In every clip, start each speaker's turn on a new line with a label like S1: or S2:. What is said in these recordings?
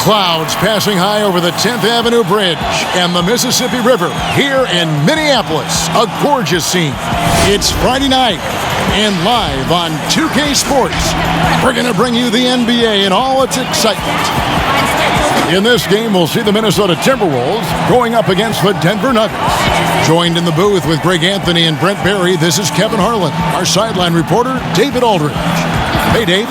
S1: Clouds passing high over the 10th Avenue Bridge and the Mississippi River here in Minneapolis. A gorgeous scene. It's Friday night and live on 2K Sports. We're going to bring you the NBA in all its excitement. In this game, we'll see the Minnesota Timberwolves going up against the Denver Nuggets. Joined in the booth with Greg Anthony and Brent Barry, this is Kevin Harlan, our sideline reporter, David Aldridge. Hey, Dave.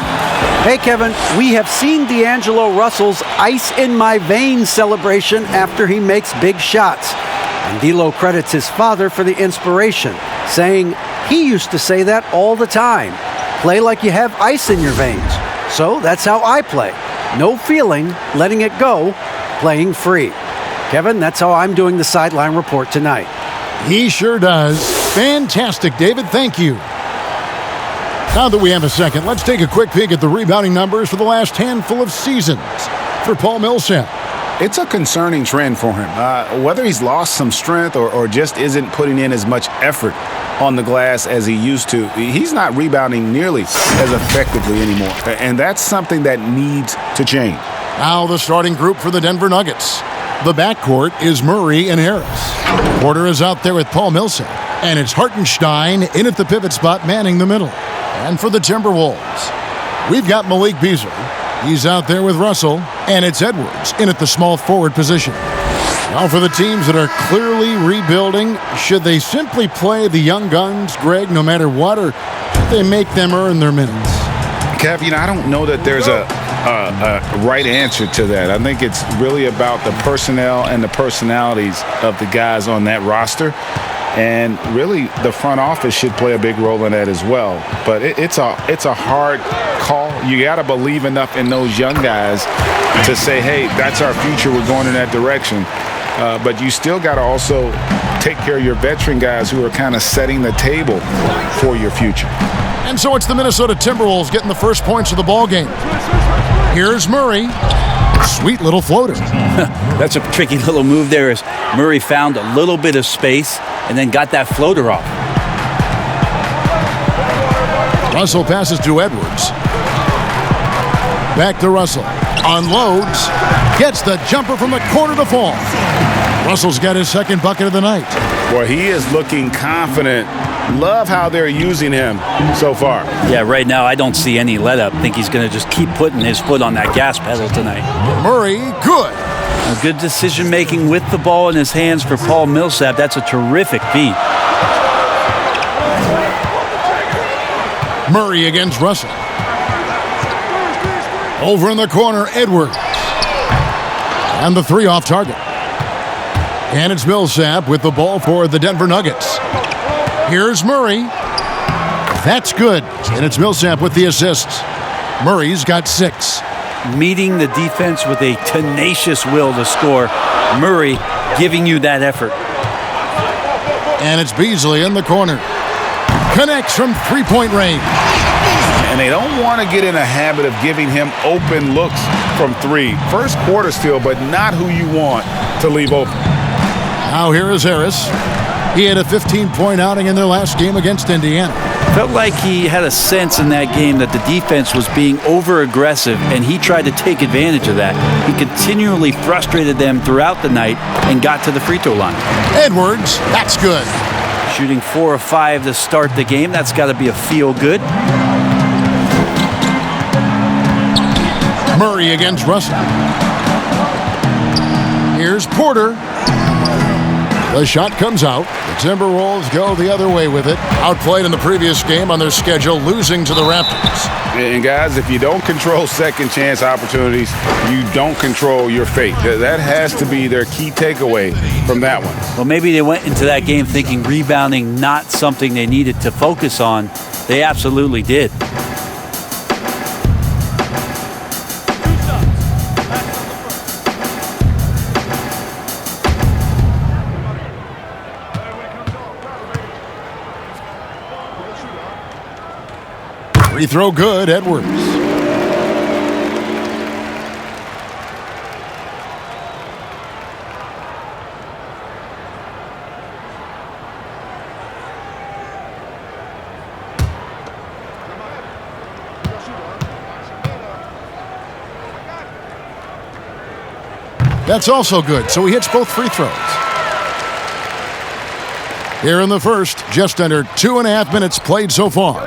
S2: Hey, Kevin. We have seen Deangelo Russell's ice in my veins celebration after he makes big shots. And D'Lo credits his father for the inspiration, saying he used to say that all the time. Play like you have ice in your veins. So that's how I play. No feeling, letting it go, playing free. Kevin, that's how I'm doing the sideline report tonight.
S1: He sure does. Fantastic, David. Thank you. Now that we have a second, let's take a quick peek at the rebounding numbers for the last handful of seasons for Paul Millsap.
S3: It's a concerning trend for him. Whether he's lost some strength or just isn't putting in as much effort on the glass as he used to, he's not rebounding nearly as effectively anymore. And that's something that needs to change.
S1: Now the starting group for the Denver Nuggets. The backcourt is Murray and Harris. Porter is out there with Paul Millsap. And it's Hartenstein in at the pivot spot, manning the middle. And for the Timberwolves, we've got Malik Beasley. He's out there with Russell. And it's Edwards in at the small forward position. Now for the teams that are clearly rebuilding, should they simply play the young guns, Greg, no matter what, or should they make them earn their minutes?
S3: Kev, I don't know that there's a right answer to that. I think it's really about the personnel and the personalities of the guys on that roster. And really, the front office should play a big role in that as well. But it's a hard call. You got to believe enough in those young guys to say, hey, that's our future. We're going in that direction. But you still got to also take care of your veteran guys who are kind of setting the table for your future.
S1: And so it's the Minnesota Timberwolves getting the first points of the ball game. Here's Murray. Sweet little floater.
S4: That's a tricky little move there as Murray found a little bit of space and then got that floater off.
S1: Russell passes to Edwards. Back to Russell. Unloads. Gets the jumper from the corner to fall. Russell's got his second bucket of the night.
S3: Boy, he is looking confident. Love how they're using him so far.
S4: Yeah, right now I don't see any let up. I think he's going to just keep putting his foot on that gas pedal tonight.
S1: Murray, good.
S4: A good decision making with the ball in his hands for Paul Millsap. That's a terrific feat.
S1: Murray against Russell. Over in the corner, Edwards. And the three off target. And it's Millsap with the ball for the Denver Nuggets. Here's Murray. That's good. And it's Millsap with the assists. Murray's got 6.
S4: Meeting the defense with a tenacious will to score. Murray giving you that effort.
S1: And it's Beasley in the corner. Connects from three-point range.
S3: And they don't want to get in a habit of giving him open looks from three. First quarter still, but not who you want to leave open.
S1: Now here is Harris. He had a 15-point outing in their last game against Indiana.
S4: Felt like he had a sense in that game that the defense was being over-aggressive, and he tried to take advantage of that. He continually frustrated them throughout the night and got to the free throw line.
S1: Edwards, that's good.
S4: Shooting 4 of 5 to start the game. That's got to be a feel-good.
S1: Murray against Russell. Here's Porter. The shot comes out. The Timberwolves go the other way with it. Outplayed in the previous game on their schedule, losing to the Raptors.
S3: And guys, if you don't control second chance opportunities, you don't control your fate. That has to be their key takeaway from that one.
S4: Well, maybe they went into that game thinking rebounding not something they needed to focus on. They absolutely did.
S1: Free throw good, Edwards. That's also good, so he hits both free throws. Here in the first, just under 2.5 minutes played so far.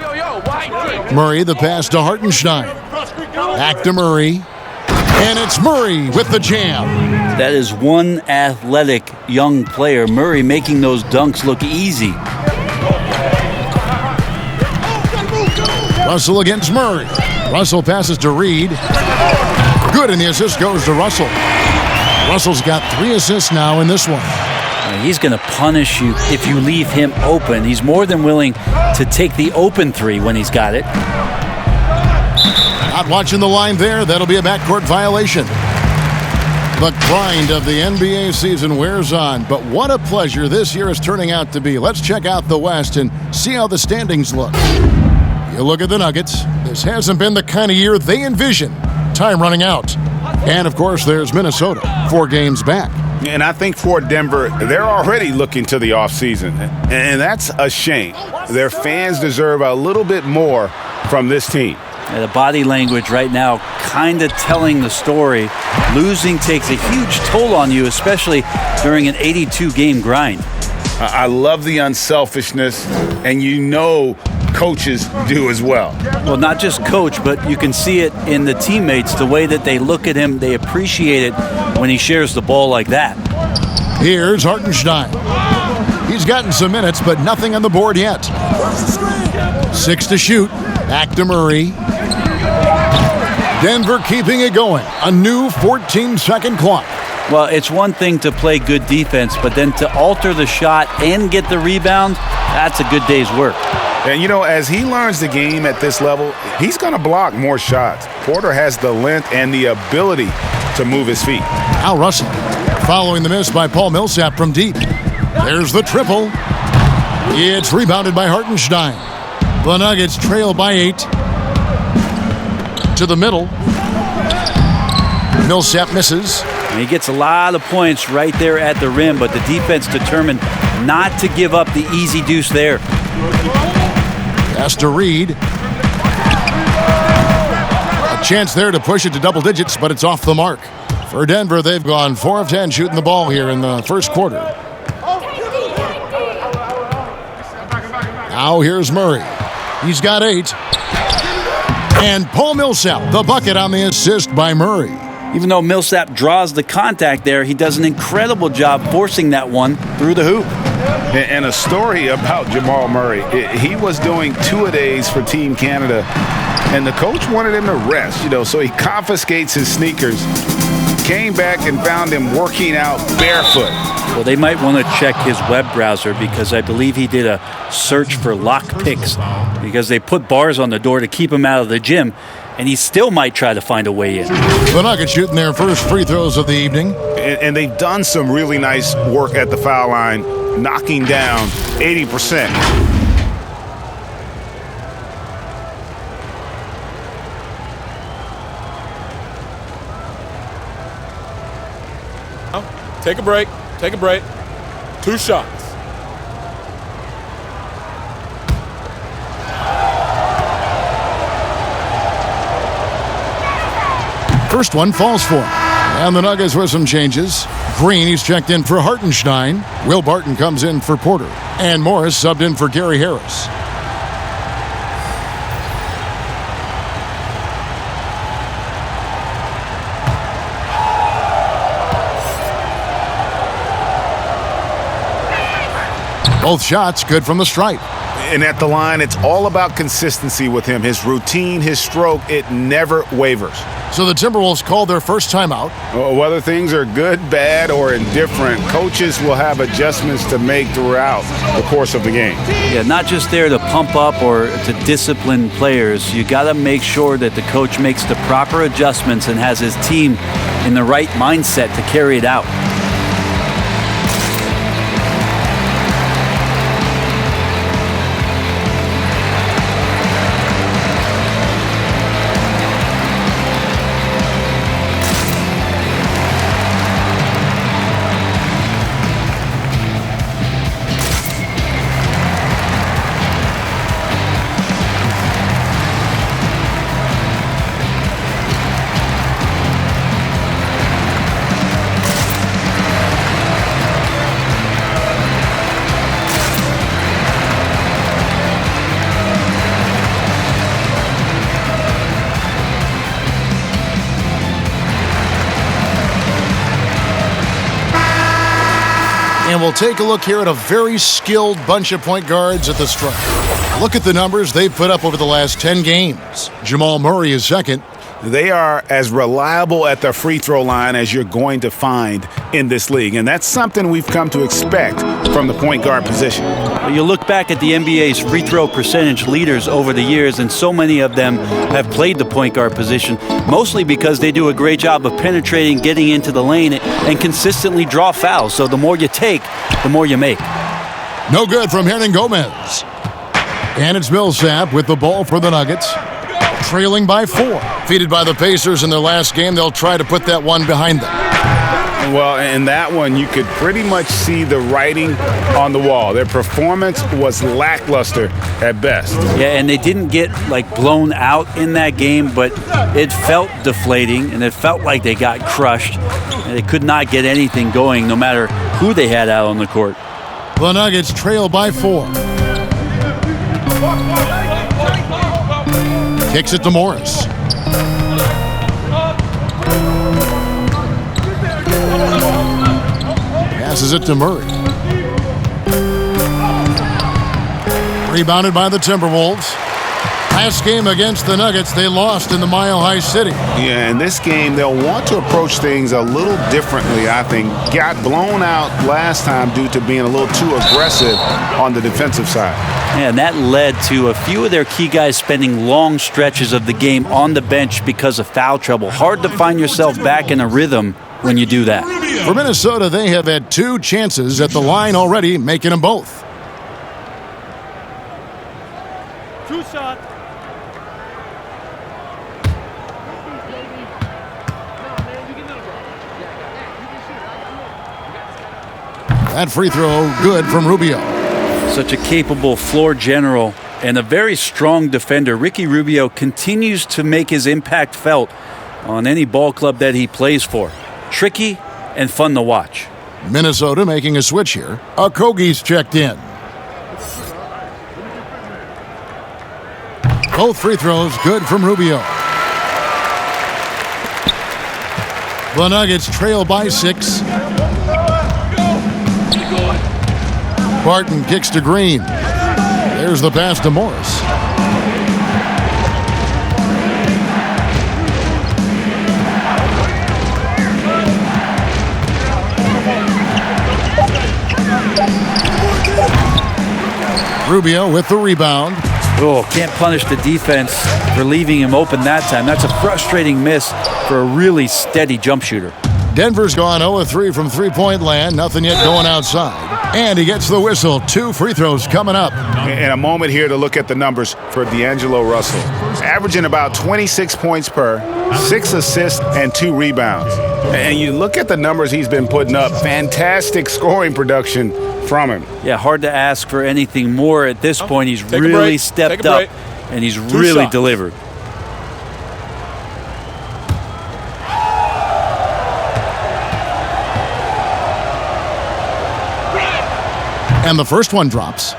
S1: Murray, the pass to Hartenstein. Back to Murray. And it's Murray with the jam.
S4: That is one athletic young player. Murray making those dunks look easy.
S1: Russell against Murray. Russell passes to Reed. Good, and the assist goes to Russell. Russell's got 3 assists now in this one.
S4: He's going to punish you if you leave him open. He's more than willing to take the open 3 when he's got it.
S1: Not watching the line there. That'll be a backcourt violation. The grind of the NBA season wears on, but what a pleasure this year is turning out to be. Let's check out the West and see how the standings look. You look at the Nuggets. This hasn't been the kind of year they envisioned. Time running out. And, of course, there's Minnesota, 4 games back.
S3: And I think for Denver, they're already looking to the offseason, and that's a shame. Their fans deserve a little bit more from this team.
S4: The body language right now kind of telling the story. Losing takes a huge toll on you, especially during an 82-game grind.
S3: I love the unselfishness, and you know coaches do as well.
S4: Well, not just coach, but you can see it in the teammates, the way that they look at him. They appreciate it when he shares the ball like that.
S1: Here's Hartenstein. He's gotten some minutes, but nothing on the board yet. 6 to shoot. Back to Murray. Denver keeping it going. A new 14-second clock.
S4: Well, it's one thing to play good defense, but then to alter the shot and get the rebound, that's a good day's work.
S3: And, you know, as he learns the game at this level, he's going to block more shots. Porter has the length and the ability to move his feet.
S1: Al Russell following the miss by Paul Millsap from deep. There's the triple. It's rebounded by Hartenstein. The Nuggets trail by 8. To the middle. Millsap misses.
S4: And he gets a lot of points right there at the rim, but the defense determined not to give up the easy deuce there.
S1: Pass to Reed. A chance there to push it to double digits, but it's off the mark. For Denver, they've gone 4 of 10 shooting the ball here in the first quarter. Now here's Murray. He's got 8. And Paul Millsap, the bucket on the assist by Murray.
S4: Even though Millsap draws the contact there, he does an incredible job forcing that one through the hoop.
S3: And a story about Jamal Murray. He was doing 2-a-days for Team Canada, and the coach wanted him to rest, so he confiscates his sneakers, came back and found him working out barefoot.
S4: Well, they might want to check his web browser because I believe he did a search for lock picks because they put bars on the door to keep him out of the gym, and he still might try to find a way in.
S1: The Nuggets shooting their first free throws of the evening.
S3: And they've done some really nice work at the foul line, knocking down 80%.
S5: Take a break. Take a break. 2 shots.
S1: First one falls for him. And the Nuggets with some changes. Green, he's checked in for Hartenstein. Will Barton comes in for Porter. And Morris subbed in for Gary Harris. Both shots good from the stripe.
S3: And at the line, it's all about consistency with him. His routine, his stroke, it never wavers.
S1: So the Timberwolves called their first timeout.
S3: Whether things are good, bad, or indifferent, coaches will have adjustments to make throughout the course of the game.
S4: Yeah, not just there to pump up or to discipline players. You got to make sure that the coach makes the proper adjustments and has his team in the right mindset to carry it out.
S1: And we'll take a look here at a very skilled bunch of point guards at the stripe. Look at the numbers they've put up over the last 10 games. Jamal Murray is second.
S3: They are as reliable at the free throw line as you're going to find in this league. And that's something we've come to expect from the point guard position.
S4: You look back at the NBA's free throw percentage leaders over the years, and so many of them have played the point guard position, mostly because they do a great job of penetrating, getting into the lane, and consistently draw fouls. So the more you take, the more you make.
S1: No good from Hernan Gomez. And it's Millsap with the ball for the Nuggets. Trailing by 4. Defeated by the Pacers in their last game, they'll try to put that one behind them.
S3: Well, in that one, you could pretty much see the writing on the wall. Their performance was lackluster at best.
S4: Yeah, and they didn't get blown out in that game, but it felt deflating, and it felt like they got crushed, and they could not get anything going no matter who they had out on the court.
S1: The Nuggets trail by 4. Kicks it to Morris. Passes it to Murray. Rebounded by the Timberwolves. Last game against the Nuggets, they lost in the Mile High City.
S3: Yeah, in this game, they'll want to approach things a little differently, I think. Got blown out last time due to being a little too aggressive on the defensive side.
S4: Yeah, and that led to a few of their key guys spending long stretches of the game on the bench because of foul trouble. Hard to find yourself back in a rhythm when you do that.
S1: For Minnesota, they have had 2 chances at the line already, making them both.
S5: 2 shots.
S1: That free throw good from Rubio.
S4: Such a capable floor general and a very strong defender. Ricky Rubio continues to make his impact felt on any ball club that he plays for. Tricky and fun to watch.
S1: Minnesota making a switch here. Okogie's checked in. Both free throws good from Rubio. The Nuggets trail by 6. Barton kicks to Green. There's the pass to Morris. Rubio with the rebound.
S4: Oh, can't punish the defense for leaving him open that time. That's a frustrating miss for a really steady jump shooter.
S1: Denver's gone 0-3 from three-point land. Nothing yet going outside. And he gets the whistle. 2 free throws coming up.
S3: And a moment here to look at the numbers for Deangelo Russell. Averaging about 26 points per, 6 assists, and 2 rebounds. And you look at the numbers he's been putting up. Fantastic scoring production from him.
S4: Yeah, hard to ask for anything more at this point. He's really stepped up, and he's really delivered.
S1: And the first one drops.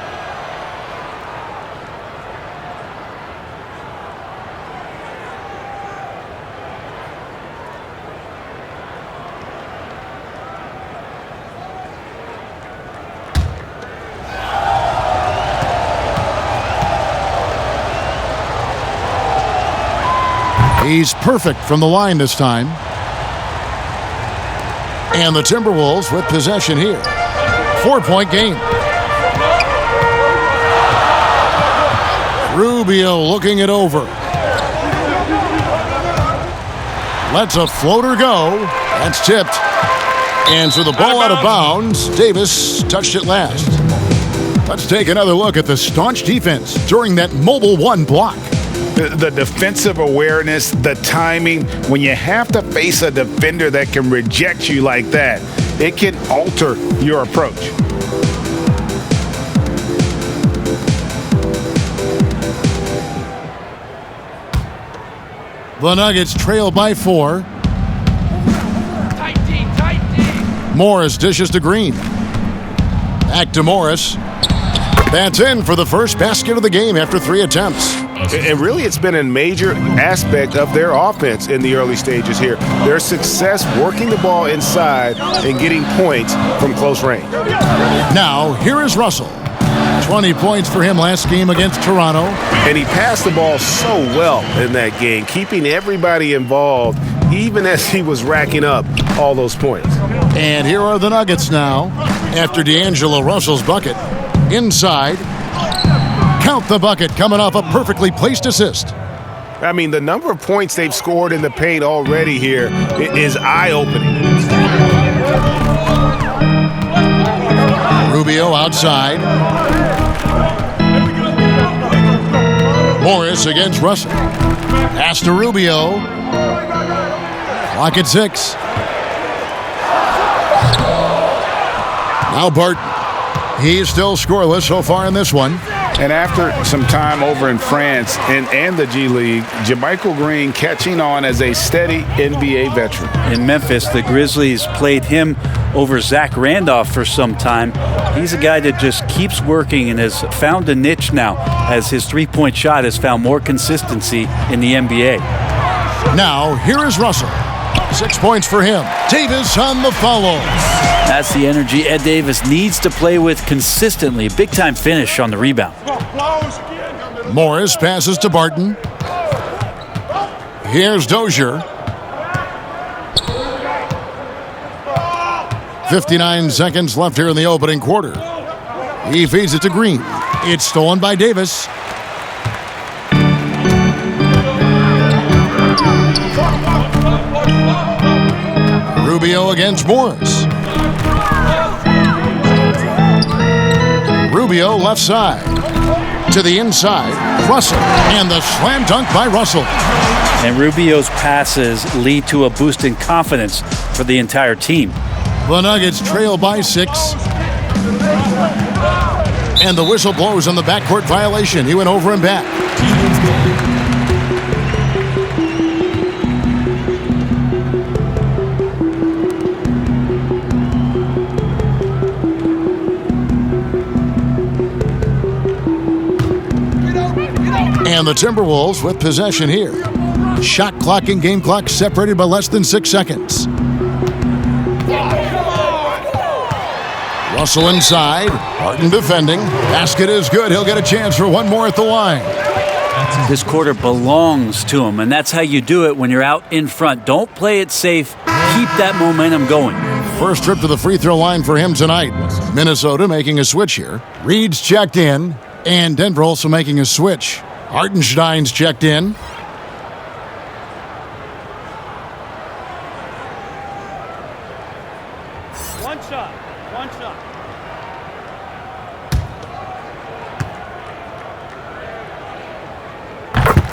S1: He's perfect from the line this time. And the Timberwolves with possession here. 4-point game. Rubio looking it over. Lets a floater go. That's tipped. And so the ball out of bounds. Davis touched it last. Let's take another look at the staunch defense during that mobile 1 block.
S3: The defensive awareness, the timing, when you have to face a defender that can reject you like that, it can alter your approach.
S1: The Nuggets trail by 4.
S5: Tight D.
S1: Morris dishes to Green. Back to Morris. That's in for the first basket of the game after 3 attempts.
S3: And really, it's been a major aspect of their offense in the early stages here. Their success working the ball inside and getting points from close range.
S1: Now, here is Russell. 20 points for him last game against Toronto.
S3: And he passed the ball so well in that game, keeping everybody involved, even as he was racking up all those points.
S1: And here are the Nuggets now after Deangelo Russell's bucket. Inside. Count the bucket coming off a perfectly placed assist.
S3: I mean, the number of points they've scored in the paint already here is eye-opening.
S1: Rubio outside. Morris against Russell. Pass to Rubio. Clock at 6. Now Barton. He's still scoreless so far in this one.
S3: And after some time over in France and the G League, Jermichael Green catching on as a steady NBA veteran.
S4: In Memphis, the Grizzlies played him over Zach Randolph for some time. He's a guy that just keeps working and has found a niche now as his three-point shot has found more consistency in the NBA.
S1: Now, here is Russell. 6 points for him. Davis on the follow.
S4: That's the energy Ed Davis needs to play with consistently. Big-time finish on the rebound.
S1: Morris passes to Barton. Here's Dozier. 59 seconds left here in the opening quarter. He feeds it to Green. It's stolen by Davis. Rubio against Morris. Rubio left side. To the inside. Russell. And the slam dunk by Russell.
S4: And Rubio's passes lead to a boost in confidence for the entire team.
S1: The Nuggets trail by 6. And the whistle blows on the backcourt violation. He went over and back. And the Timberwolves with possession here. Shot clock and game clock separated by less than 6 seconds. Russell inside. Barton defending. Basket is good. He'll get a chance for one more at the line.
S4: This quarter belongs to him, and that's how you do it when you're out in front. Don't play it safe. Keep that momentum going.
S1: First trip to the free throw line for him tonight. Minnesota making a switch here. Reed's checked in, and Denver also making a switch. Hartenstein's checked in.
S4: One shot.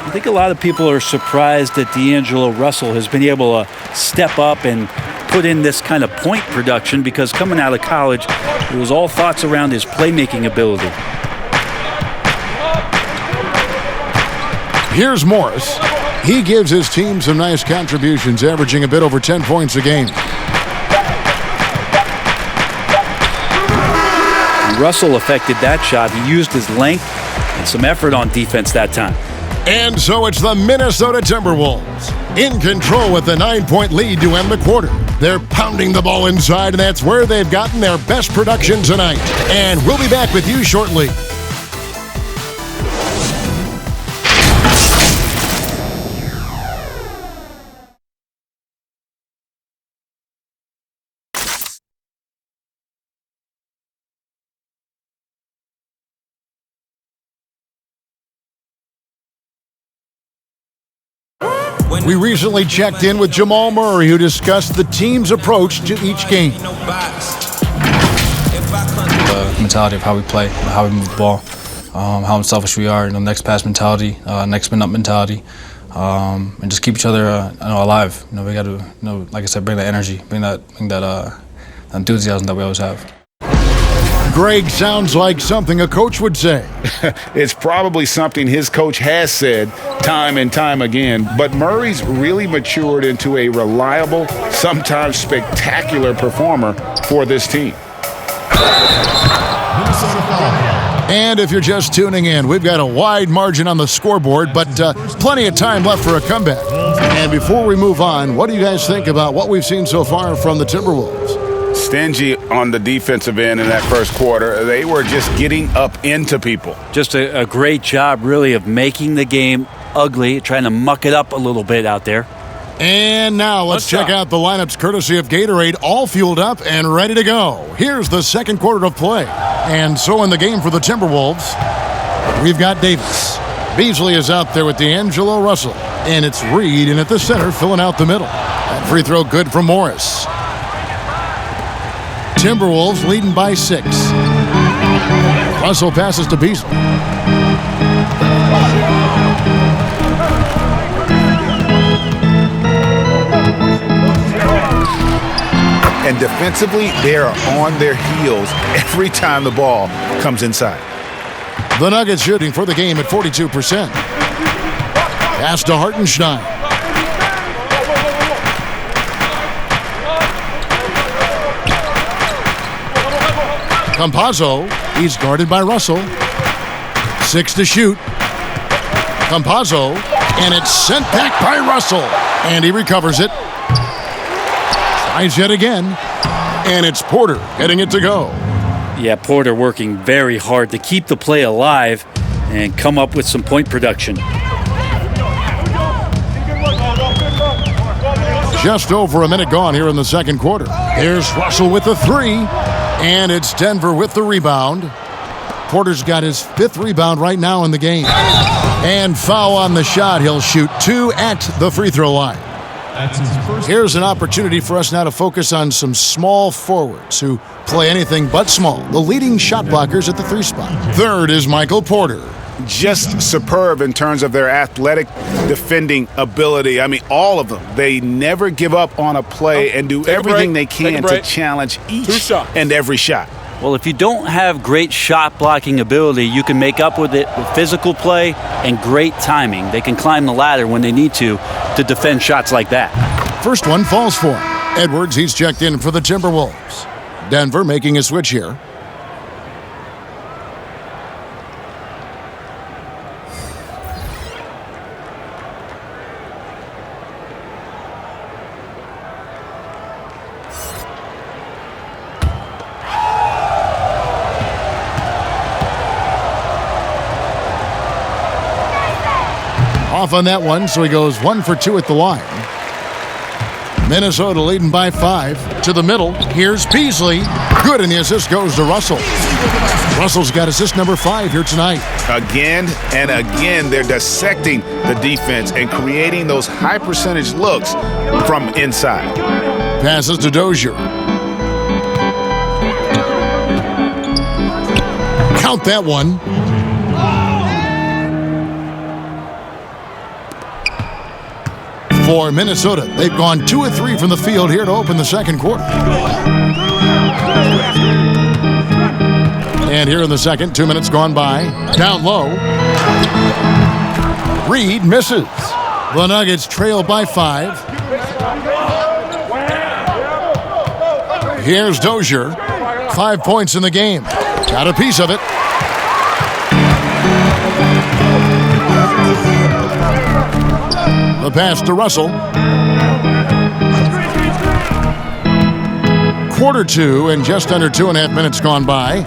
S4: I think a lot of people are surprised that Deangelo Russell has been able to step up and put in this kind of point production because coming out of college, it was all thoughts around his playmaking ability.
S1: Here's Morris. He gives his team some nice contributions, averaging a bit over 10 points a game.
S4: Russell affected that shot. He used his length and some effort on defense that time.
S1: And so it's the Minnesota Timberwolves in control with the 9-point lead to end the quarter. They're pounding the ball inside, and that's where they've gotten their best production tonight. And we'll be back with you shortly. We recently checked in with Jamal Murray, who discussed the team's approach to each game.
S6: The mentality of how we play, how we move the ball, how unselfish we are, next pass mentality, next minute mentality, and just keep each other alive. We got to, like I said, bring that energy, bring that enthusiasm that we always have.
S1: Greg sounds like something a coach would say.
S3: It's probably something his coach has said time and time again, but Murray's really matured into a reliable, sometimes spectacular performer for this team.
S1: Minnesota foul. And if you're just tuning in, we've got a wide margin on the scoreboard, but plenty of time left for a comeback. And before we move on, what do you guys think about what we've seen so far from the Timberwolves?
S3: Stingy on the defensive end in that first quarter. They were just getting up into people.
S4: Just a great job, really, of making the game ugly, trying to muck it up a little bit out there.
S1: And now let's check out the lineups courtesy of Gatorade, all fueled up and ready to go. Here's the second quarter of play. And so in the game for the Timberwolves, we've got Davis. Beasley is out there with Deangelo Russell. And it's Reed in at the center, filling out the middle. That free throw good from Morris. Timberwolves leading by 6. Russell passes to Beasley.
S3: And defensively, they are on their heels every time the ball comes inside.
S1: The Nuggets shooting for the game at 42%. Pass to Hartenstein. Campazzo, he's guarded by Russell. 6 to shoot. Campazzo, and it's sent back by Russell. And he recovers it. Tries yet again, and it's Porter getting it to go.
S4: Yeah, Porter working very hard to keep the play alive and come up with some point production.
S1: Just over a minute gone here in the second quarter. Here's Russell with the 3, and it's Denver with the rebound. Porter's got his 5th rebound right now in the game. And foul on the shot. He'll shoot 2 at the free throw line. Here's an opportunity for us now to focus on some small forwards who play anything but small. The leading shot blockers at the 3 spot. Third is Michael Porter.
S3: Just superb in terms of their athletic defending ability. I mean, all of them. They never give up on a play and do everything they can to challenge each and every shot.
S4: Well, if you don't have great shot blocking ability, you can make up with it with physical play and great timing. They can climb the ladder when they need to defend shots like that.
S1: First one falls for him. Edwards, he's checked in for the Timberwolves. Denver making a switch here. Off on that one, so he goes 1 for 2 at the line. Minnesota leading by 5. To the middle, here's Beasley. Good, and the assist goes to Russell. Russell's got assist number 5 here tonight.
S3: Again and again, they're dissecting the defense and creating those high percentage looks from inside.
S1: Passes to Dozier. Count that one. For Minnesota, they've gone 2 of 3 from the field here to open the second quarter. And here in the second, 2 minutes gone by. Down low. Reed misses. The Nuggets trail by 5. Here's Dozier. 5 points in the game. Got a piece of it. The pass to Russell. Quarter 2 and just under 2.5 minutes gone by.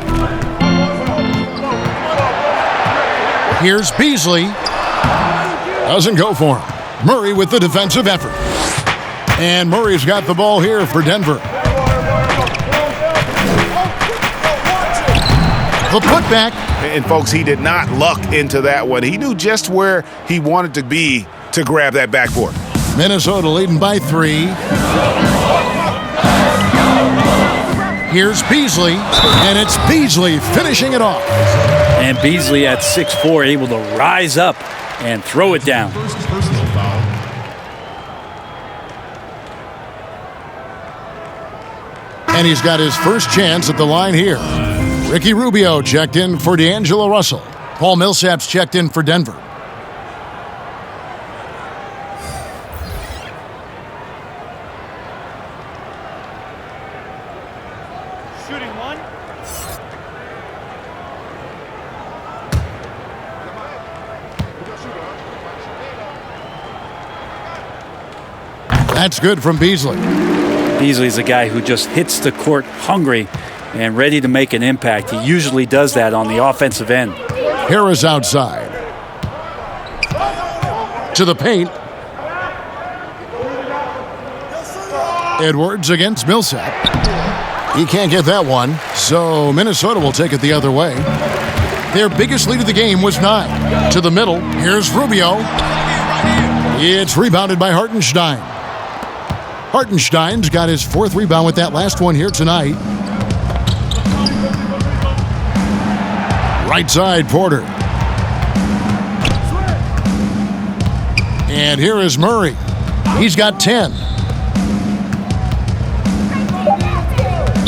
S1: Here's Beasley. Doesn't go for him. Murray with the defensive effort. And Murray's got the ball here for Denver. The putback.
S3: And folks, he did not luck into that one. He knew just where he wanted to be to grab that backboard.
S1: Minnesota leading by 3. Here's Beasley, and it's Beasley finishing it off.
S4: And Beasley at 6'4", able to rise up and throw it down.
S1: And he's got his first chance at the line here. Ricky Rubio checked in for Deangelo Russell. Paul Millsap's checked in for Denver. That's good from Beasley.
S4: Beasley's a guy who just hits the court hungry and ready to make an impact. He usually does that on the offensive end.
S1: Harris outside. To the paint. Edwards against Millsap. He can't get that one, so Minnesota will take it the other way. Their biggest lead of the game was 9. To the middle, here's Rubio. It's rebounded by Hartenstein. Hartenstein's got his 4th rebound with that last one here tonight. Right side, Porter. And here is Murray. He's got 10.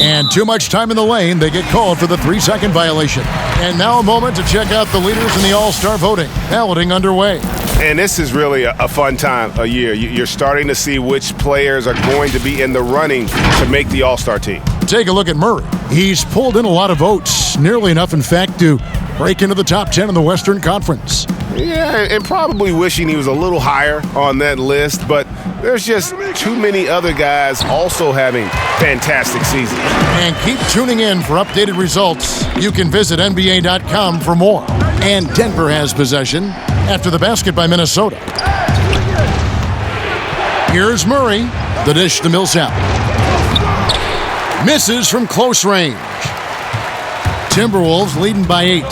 S1: And too much time in the lane. They get called for the 3-second violation. And now a moment to check out the leaders in the All-Star voting. Balloting underway.
S7: And this is really a fun time of year. You're starting to see which players are going to be in the running to make the All-Star team.
S1: Take a look at Murray. He's pulled in a lot of votes. Nearly enough, in fact, to break into the top 10 in the Western Conference.
S7: Yeah, and probably wishing he was a little higher on that list, but there's just too many other guys also having fantastic seasons.
S1: And keep tuning in for updated results. You can visit NBA.com for more. And Denver has possession after the basket by Minnesota. Here's Murray. The dish to Millsap. Misses from close range. Timberwolves leading by 8.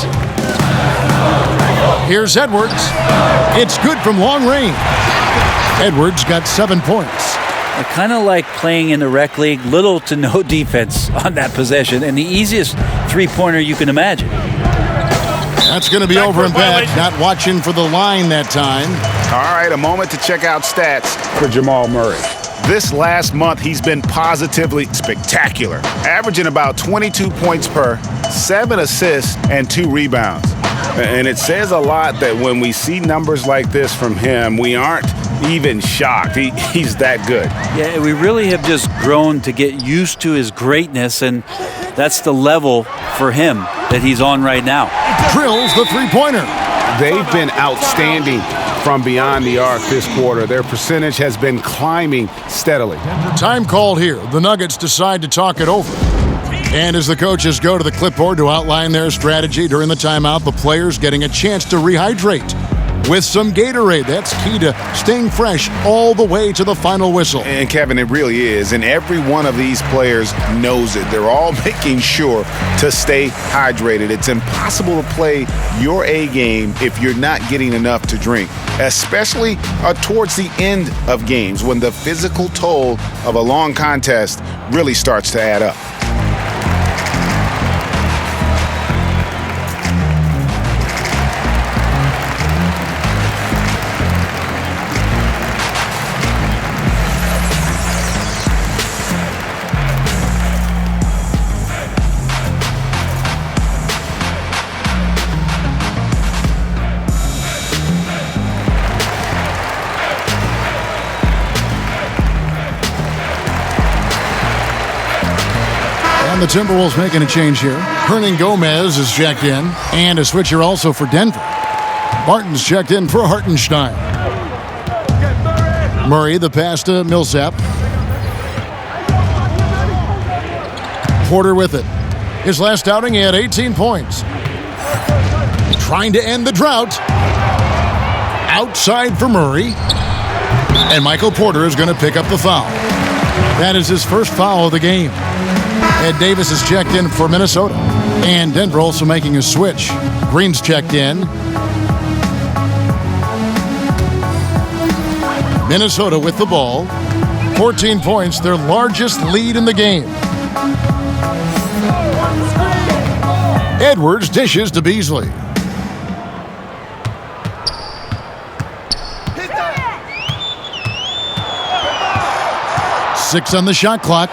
S1: Here's Edwards. It's good from long range. Edwards got 7 points.
S4: Kind of like playing in the rec league, little to no defense on that possession, and the easiest three-pointer you can imagine.
S1: That's going to be over and back. Not watching for the line that time.
S3: All right, a moment to check out stats for Jamal Murray. This last month, he's been positively spectacular, averaging about 22 points per, 7 assists, and 2 rebounds. And it says a lot that when we see numbers like this from him, we aren't even shocked. He's that good.
S4: Yeah, we really have just grown to get used to his greatness, and that's the level for him that he's on right now.
S1: Drills the three-pointer.
S3: They've been outstanding from beyond the arc this quarter. Their percentage has been climbing steadily.
S1: Time called here. The Nuggets decide to talk it over. And as the coaches go to the clipboard to outline their strategy during the timeout, the players getting a chance to rehydrate with some Gatorade. That's key to staying fresh all the way to the final whistle.
S3: And Kevin, it really is. And every one of these players knows it. They're all making sure to stay hydrated. It's impossible to play your A game if you're not getting enough to drink, especially towards the end of games when the physical toll of a long contest really starts to add up.
S1: The Timberwolves making a change here. Hernan Gomez is checked in, and a switcher also for Denver. Martin's checked in for Hartenstein. Murray, the pass to Millsap. Porter with it. His last outing, he had 18 points. Trying to end the drought. Outside for Murray. And Michael Porter is going to pick up the foul. That is his first foul of the game. Ed Davis is checked in for Minnesota. And Denver also making a switch. Green's checked in. Minnesota with the ball. 14 points, their largest lead in the game. Edwards dishes to Beasley. Six on the shot clock.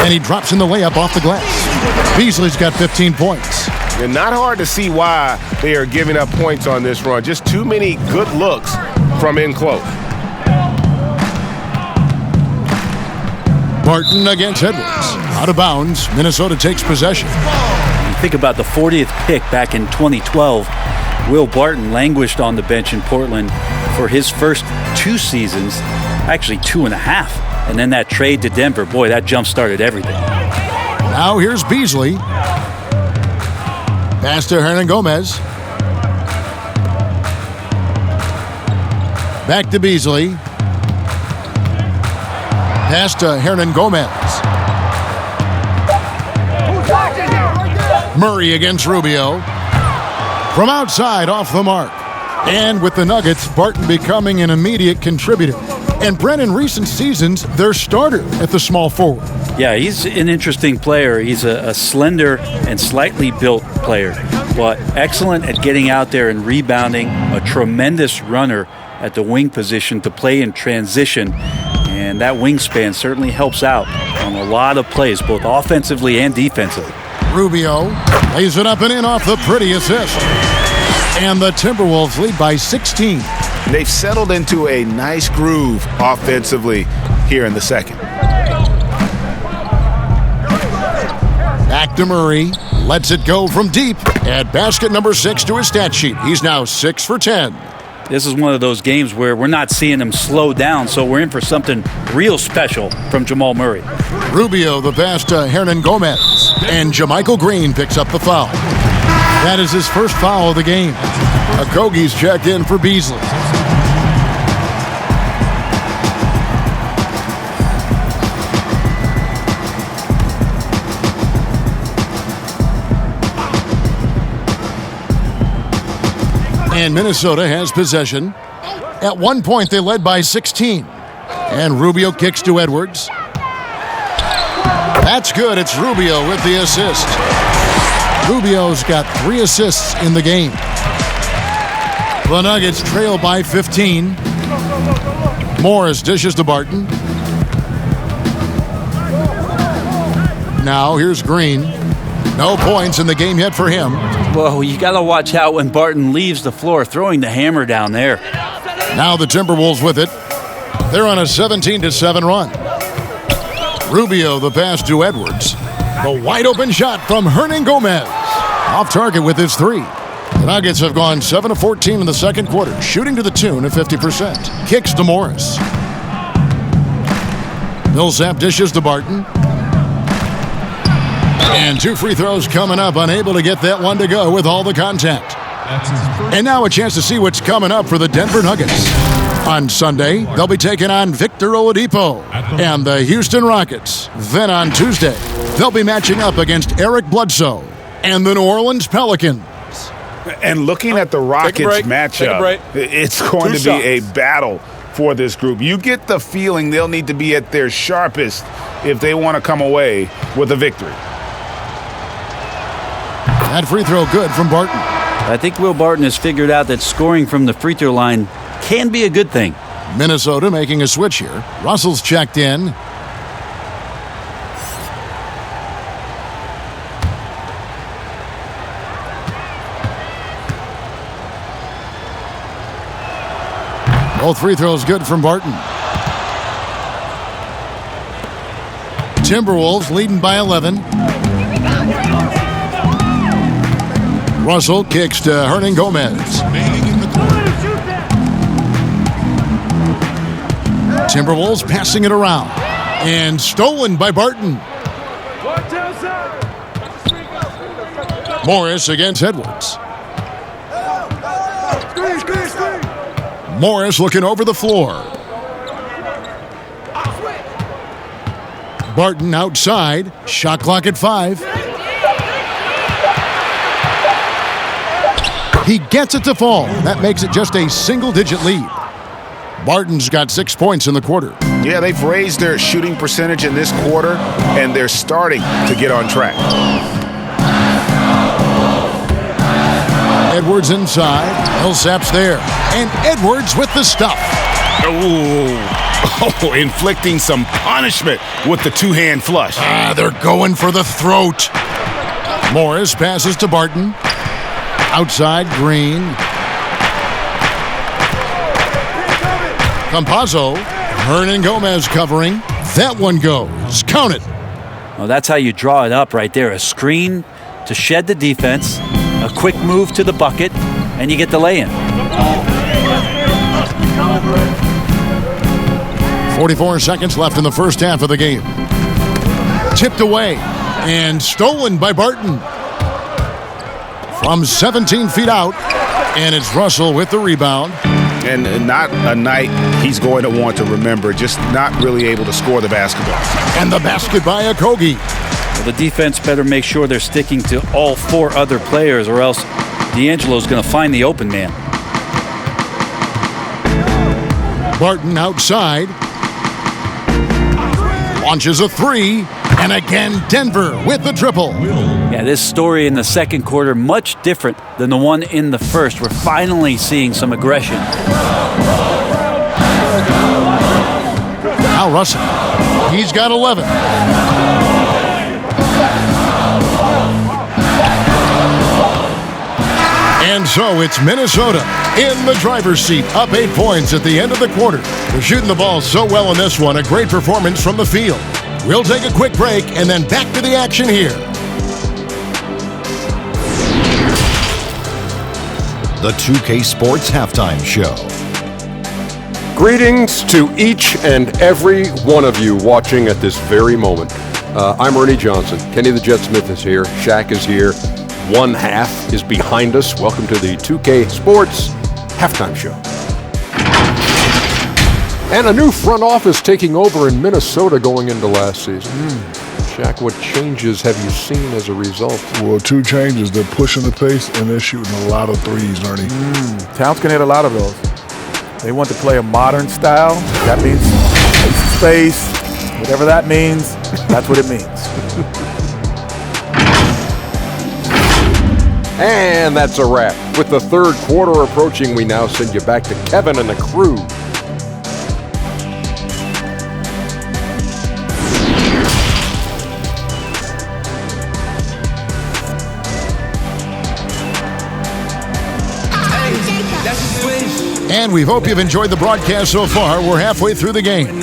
S1: And he drops in the layup off the glass. Beasley's got 15 points.
S7: And not hard to see why they are giving up points on this run. Just too many good looks from in close.
S1: Martin against Edwards. Out of bounds. Minnesota takes possession.
S4: Think about the 40th pick back in 2012. Will Barton languished on the bench in Portland for his first 2 seasons. Actually 2.5. And then that trade to Denver, boy, that jump-started everything.
S1: Now here's Beasley. Pass to Hernangomez. Back to Beasley. Pass to Hernangomez. Murray against Rubio. From outside, off the mark. And with the Nuggets, Barton becoming an immediate contributor. And Brent, in recent seasons, their starter at the small forward.
S4: Yeah, he's an interesting player. He's a slender and slightly built player, but excellent at getting out there and rebounding, a tremendous runner at the wing position to play in transition. And that wingspan certainly helps out on a lot of plays, both offensively and defensively.
S1: Rubio lays it up and in off the pretty assist. And the Timberwolves lead by 16.
S3: They've settled into a nice groove offensively here in the second.
S1: Back to Murray. Lets it go from deep. Add basket number 6 to his stat sheet. He's now 6 for 10.
S4: This is one of those games where we're not seeing him slow down, so we're in for something real special from Jamal Murray.
S1: Rubio the pass to Hernangomez. And Jermichael Green picks up the foul. That is his first foul of the game. Okogie's checked in for Beasley. And Minnesota has possession. At one point, they led by 16. And Rubio kicks to Edwards. That's good. It's Rubio with the assist. Rubio's got 3 assists in the game. The Nuggets trail by 15. Morris dishes to Barton. Now here's Green. No points in the game yet for him.
S4: Whoa, you got to watch out when Barton leaves the floor, throwing the hammer down there.
S1: Now the Timberwolves with it. They're on a 17-7 run. Rubio the pass to Edwards. The wide open shot from Hernangomez. Off target with his 3. The Nuggets have gone 7 of 14 in the second quarter, shooting to the tune of 50%. Kicks to Morris. Millsap dishes to Barton. And 2 free throws coming up, unable to get that one to go with all the contact. And now a chance to see what's coming up for the Denver Nuggets. On Sunday, they'll be taking on Victor Oladipo and the Houston Rockets. Then on Tuesday, they'll be matching up against Eric Bledsoe and the New Orleans Pelicans.
S3: And looking at the Rockets matchup, it's going to be a battle for this group. You get the feeling they'll need to be at their sharpest if they want to come away with a victory.
S1: That free throw good from Barton.
S4: I think Will Barton has figured out that scoring from the free throw line can be a good thing.
S1: Minnesota making a switch here. Russell's checked in. Both free throws good from Barton. Timberwolves leading by 11. Russell kicks to Hernangomez. Timberwolves passing it around. And stolen by Barton. Morris against Edwards. Morris looking over the floor. Barton outside. Shot clock at 5. He gets it to fall. That makes it just a single-digit lead. Barton's got 6 points in the quarter.
S3: Yeah, they've raised their shooting percentage in this quarter, and they're starting to get on track.
S1: Edwards inside. Millsap's there. And Edwards with the stuff.
S3: Oh, inflicting some punishment with the two-hand flush.
S1: They're going for the throat. Morris passes to Barton. Outside, Green. Campazzo. Hernangomez covering. That one goes. Count it.
S4: Well, that's how you draw it up right there. A screen to shed the defense, a quick move to the bucket, and you get the lay-in.
S1: 44 seconds left in the first half of the game. Tipped away and stolen by Barton. From 17 feet out, and it's Russell with the rebound.
S3: And not a night he's going to want to remember, just not really able to score the basketball.
S1: And the basket by Okogie.
S4: Well, the defense better make sure they're sticking to all 4 other players, or else Deangelo's going to find the open man.
S1: Barton outside. Launches a 3. And again, Denver with the triple.
S4: Yeah, this story in the second quarter, much different than the one in the first. We're finally seeing some aggression.
S1: Now Russell. He's got 11. And so it's Minnesota in the driver's seat, up 8 points at the end of the quarter. They're shooting the ball so well in this one, a great performance from the field. We'll take a quick break and then back to the action here.
S8: The 2K Sports Halftime Show.
S9: Greetings to each and every one of you watching at this very moment. I'm Ernie Johnson. Kenny the Jet Smith is here. Shaq is here. One half is behind us. Welcome to the 2K Sports Halftime Show. And a new front office taking over in Minnesota going into last season. Shaq, what changes have you seen as a result?
S10: Well, 2 changes. They're pushing the pace, and they're shooting a lot of threes, Ernie.
S5: Towns can hit a lot of those. They want to play a modern style. That means space, whatever that means, that's what it means.
S9: And that's a wrap. With the third quarter approaching, we now send you back to Kevin and the crew.
S1: And we hope you've enjoyed the broadcast so far. We're halfway through the game.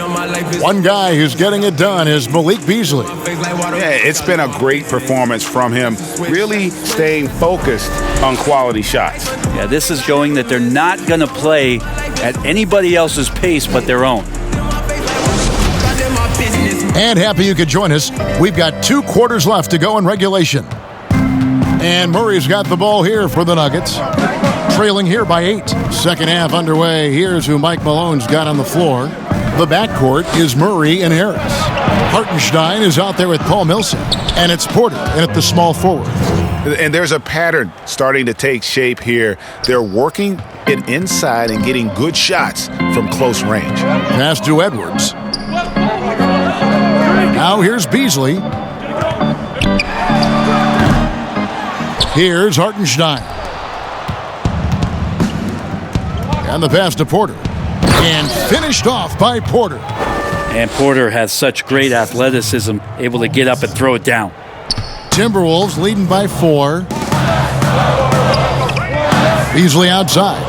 S1: One guy who's getting it done is Malik Beasley.
S3: Yeah, it's been a great performance from him, really staying focused on quality shots.
S4: Yeah, this is showing that they're not going to play at anybody else's pace but their own.
S1: And happy you could join us. We've got 2 quarters left to go in regulation. And Murray's got the ball here for the Nuggets. Trailing here by 8. Second half underway. Here's who Mike Malone's got on the floor. The backcourt is Murray and Harris. Hartenstein is out there with Paul Millsap. And it's Porter in at the small forward.
S3: And there's a pattern starting to take shape here. They're working it inside and getting good shots from close range.
S1: Pass to Edwards. Now here's Beasley. Here's Hartenstein. And the pass to Porter. And finished off by Porter.
S4: And Porter has such great athleticism, able to get up and throw it down.
S1: Timberwolves leading by 4. Beasley outside.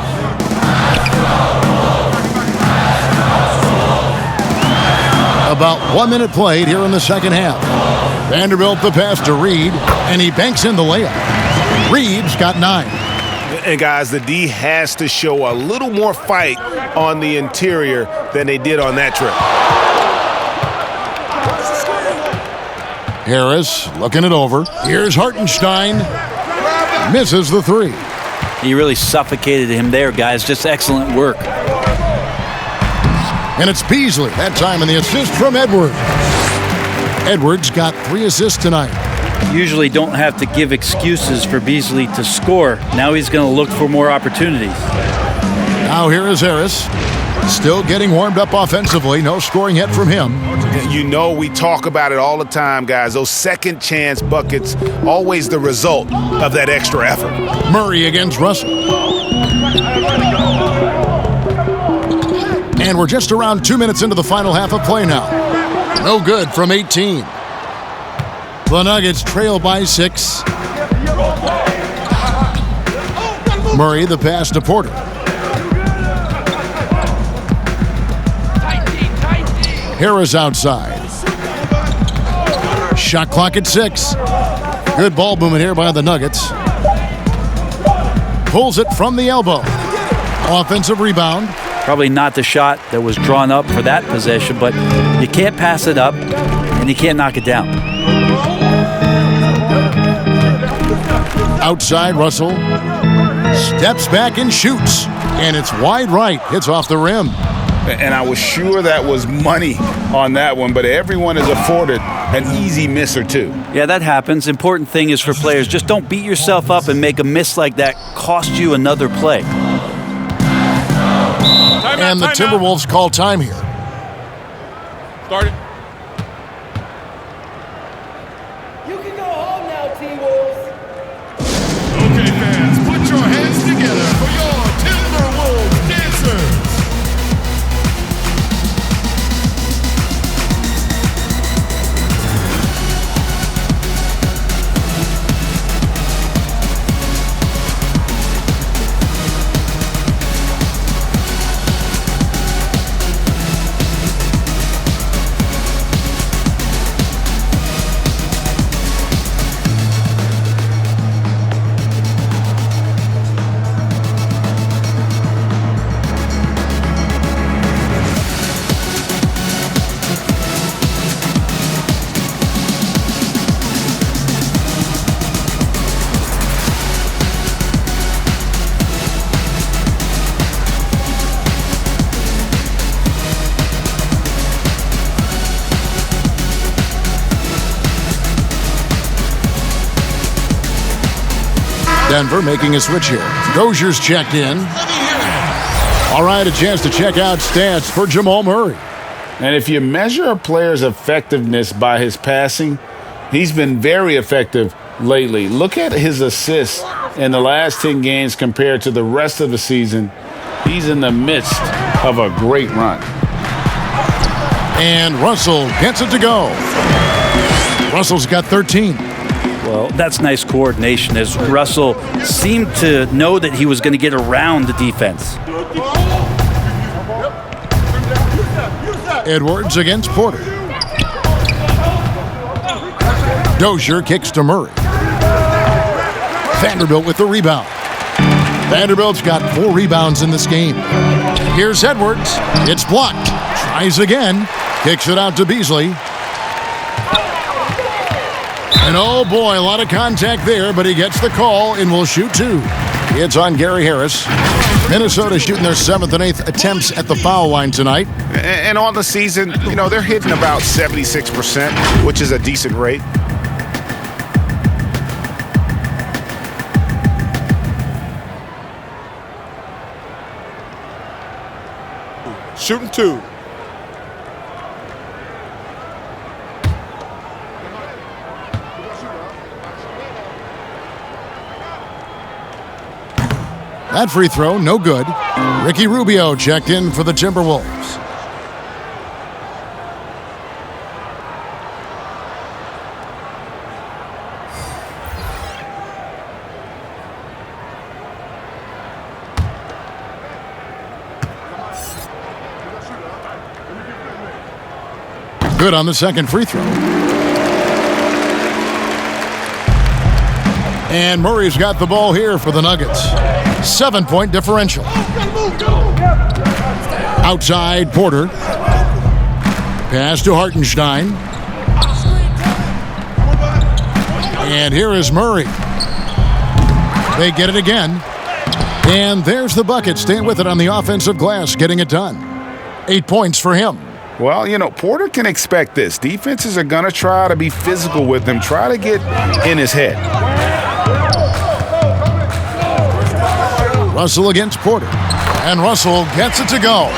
S1: About 1 minute played here in the second half. Vanderbilt the pass to Reed, and he banks in the layup. Reed's got 9.
S7: And guys, the D has to show a little more fight on the interior than they did on that trip.
S1: Harris looking it over. Here's Hartenstein. Misses the 3.
S4: He really suffocated him there, guys. Just excellent work.
S1: And it's Beasley, that time, and the assist from Edwards. Edwards got 3 assists tonight.
S4: Usually don't have to give excuses for Beasley to score. Now he's going to look for more opportunities.
S1: Now here is Harris. Still getting warmed up offensively. No scoring yet from him.
S3: You know, we talk about it all the time, guys. Those second chance buckets, always the result of that extra effort.
S1: Murray against Russell. And we're just around 2 minutes into the final half of play now. No good from 18. The Nuggets trail by 6. Murray the pass to Porter. Harris outside. Shot clock at 6. Good ball movement here by the Nuggets. Pulls it from the elbow. Offensive rebound.
S4: Probably not the shot that was drawn up for that possession, but you can't pass it up and you can't knock it down.
S1: Outside, Russell steps back and shoots, and it's wide right. Hits off the rim.
S3: And I was sure that was money on that one, but everyone is afforded an easy miss or two.
S4: Yeah, that happens. Important thing is for players, just don't beat yourself up and make a miss like that cost you another play.
S1: And the Timberwolves call time here.
S11: Start it.
S12: You can go home now, T-Wolves.
S11: Okay, fans, put your hands together for your Timberwolves dancers.
S1: Denver making a switch here. Dozier's checked in. All right, a chance to check out stats for Jamal Murray.
S3: And if you measure a player's effectiveness by his passing, he's been very effective lately. Look at his assists in the last 10 games compared to the rest of the season. He's in the midst of a great run.
S1: And Russell gets it to go. Russell's got 13.
S4: Well, that's nice coordination as Russell seemed to know that he was going to get around the defense.
S1: Edwards against Porter. Dozier kicks to Murray. Vanderbilt with the rebound. Vanderbilt's got 4 rebounds in this game. Here's Edwards. It's blocked. Tries again. Kicks it out to Beasley. And oh boy, a lot of contact there, but he gets the call and will shoot 2. It's on Gary Harris. Minnesota shooting their 7th and 8th attempts at the foul line tonight.
S7: And on the season, you know, they're hitting about 76%, which is a decent rate.
S11: Shooting 2.
S1: That free throw, no good. Ricky Rubio checked in for the Timberwolves. Good on the second free throw. And Murray's got the ball here for the Nuggets. 7-point differential. Outside, Porter. Pass to Hartenstein. And here is Murray. They get it again. And there's the bucket. Staying with it on the offensive glass, getting it done. 8 points for him.
S3: Well, you know, Porter can expect this. Defenses are going to try to be physical with him, try to get in his head.
S1: Russell against Porter. And Russell gets it to go.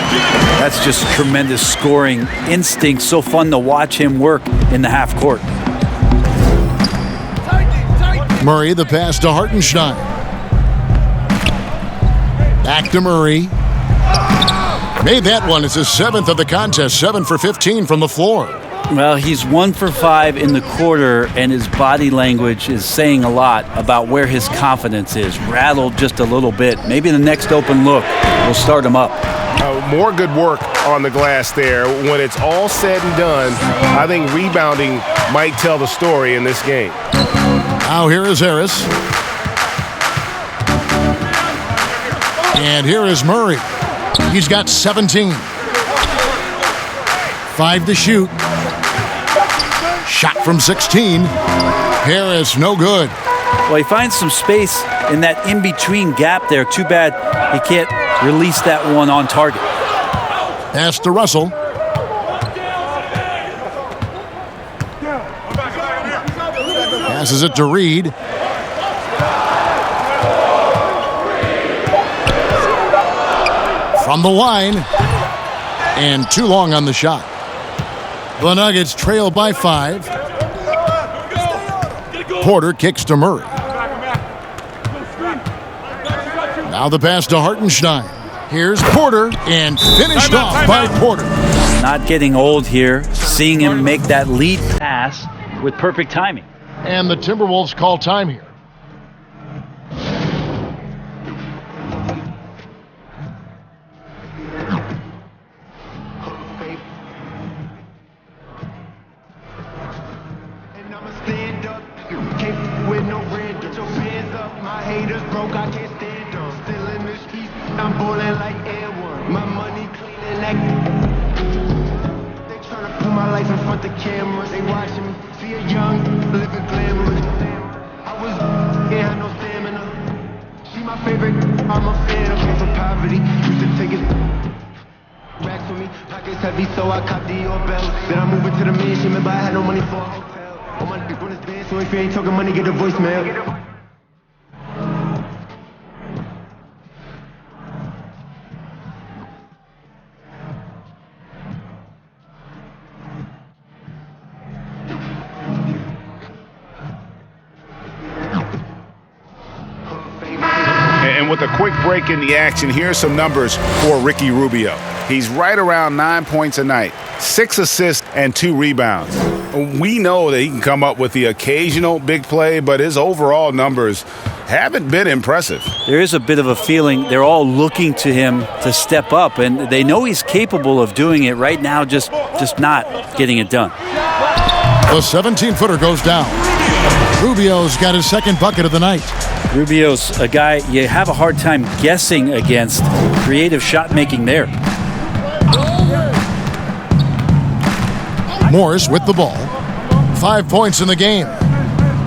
S4: That's just tremendous scoring instinct. So fun to watch him work in the half court.
S1: Murray, the pass to Hartenstein. Back to Murray. Made that one. It's his 7th of the contest. 7 for 15 from the floor.
S4: Well, he's 1 for 5 in the quarter, and his body language is saying a lot about where his confidence is. Rattled just a little bit. Maybe the next open look will start him up.
S7: More good work on the glass there. When it's all said and done, I think rebounding might tell the story in this game.
S1: Now here is Harris. And here is Murray. He's got 17. 5 to shoot. Shot from 16. Harris, no good.
S4: Well, he finds some space in that in-between gap there. Too bad he can't release that one on target.
S1: Pass to Russell. Passes it to Reed. From the line. And too long on the shot. The Nuggets trail by 5. Porter kicks to Murray. Now the pass to Hartenstein. Here's Porter, and finished off by Porter.
S4: Not getting old here, seeing him make that lead pass with perfect timing.
S1: And the Timberwolves call time here.
S3: With a quick break in the action, here's some numbers for Ricky Rubio. He's right around 9 points a night, 6 assists, and 2 rebounds. We know that he can come up with the occasional big play, but his overall numbers haven't been impressive.
S4: There is a bit of a feeling they're all looking to him to step up, and they know he's capable of doing it right now, just not getting it done.
S1: The 17-footer goes down. Rubio's got his second bucket of the night.
S4: Rubio's a guy you have a hard time guessing against. Creative shot making there.
S1: Morris with the ball. 5 points in the game.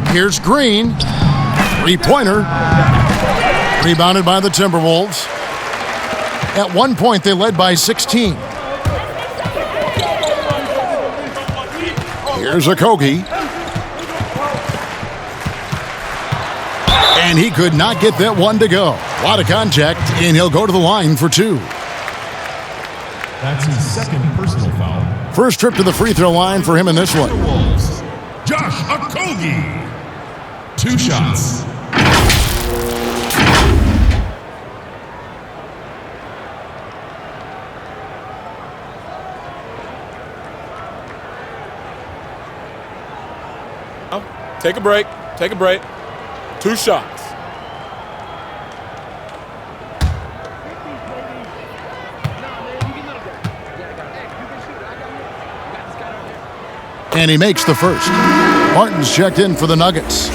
S1: Here's Green. 3-pointer. Rebounded by the Timberwolves. At one point, they led by 16. Here's Okogie. And he could not get that one to go. A lot of contact, and he'll go to the line for 2.
S11: That's his second personal foul.
S1: First trip to the free throw line for him in this one.
S11: Josh Okogie. 2 shots.
S5: Take a break. Take a break. 2 shots.
S1: And he makes the first. Martin's checked in for the Nuggets.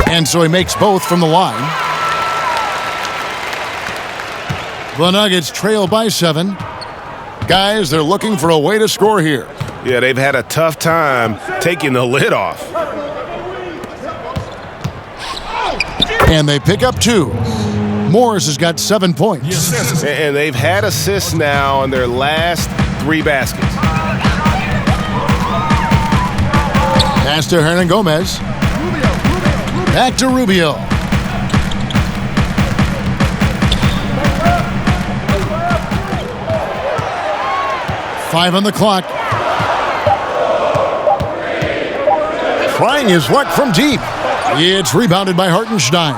S1: And so he makes both from the line. The Nuggets trail by 7. Guys, they're looking for a way to score here.
S7: Yeah, they've had a tough time taking the lid off.
S1: And they pick up 2. Morris has got 7 points.
S7: And they've had assists now in their last 3 baskets.
S1: Pass to Hernan Gomez. Back to Rubio. Five on the clock. Trying his luck from deep. It's rebounded by Hartenstein.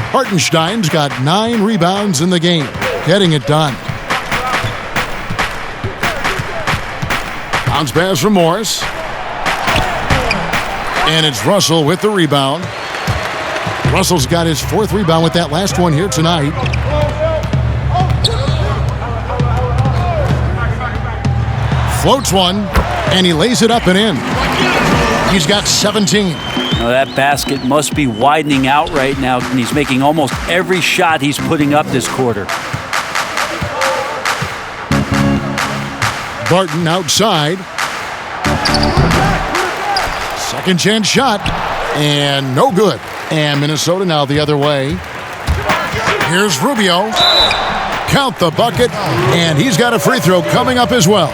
S1: Hartenstein's got 9 rebounds in the game. Getting it done. Bounce pass from Morris. And it's Russell with the rebound. Russell's got his 4th rebound with that last one here tonight. Floats one, and he lays it up and in. He's got 17.
S4: Now that basket must be widening out right now, and he's making almost every shot he's putting up this quarter.
S1: Barton outside. Second chance shot, and no good. And Minnesota now the other way. Here's Rubio. Count the bucket, and he's got a free throw coming up as well.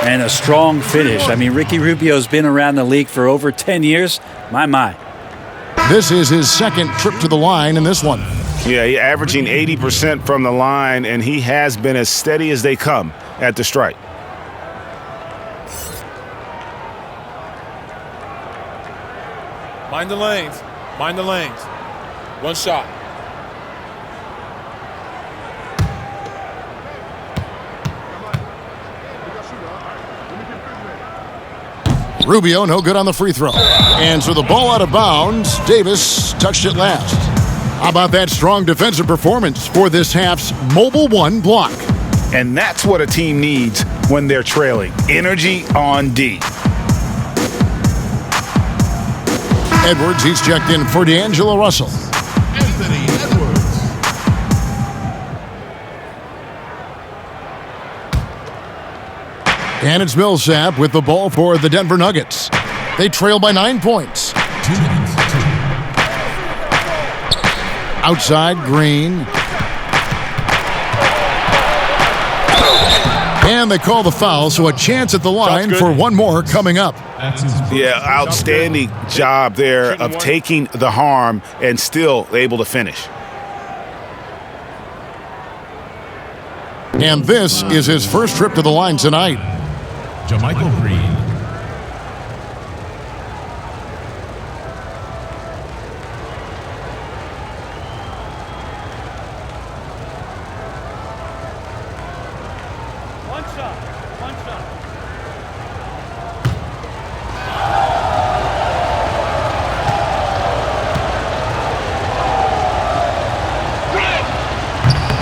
S4: And a strong finish. I mean, Ricky Rubio's been around the league for over 10 years. My.
S1: This is his 2nd trip to the line in this one.
S3: Yeah, he's averaging 80% from the line, and he has been as steady as they come at the strike.
S5: Mind the lanes. Mind the lanes. One shot.
S1: Rubio, no good on the free throw. And so the ball out of bounds. Davis touched it last. How about that strong defensive performance for this half's Mobile One block?
S3: And that's what a team needs when they're trailing. Energy on D.
S1: Edwards, he's checked in for Deangelo Russell.
S11: Anthony Edwards.
S1: And it's Millsap with the ball for the Denver Nuggets. They trail by 9 points. Outside, Green. And they call the foul, so a chance at the line for one more coming up.
S3: Yeah, outstanding job there of taking the harm and still able to finish.
S1: And this is his first trip to the line tonight.
S11: Jamal Murray.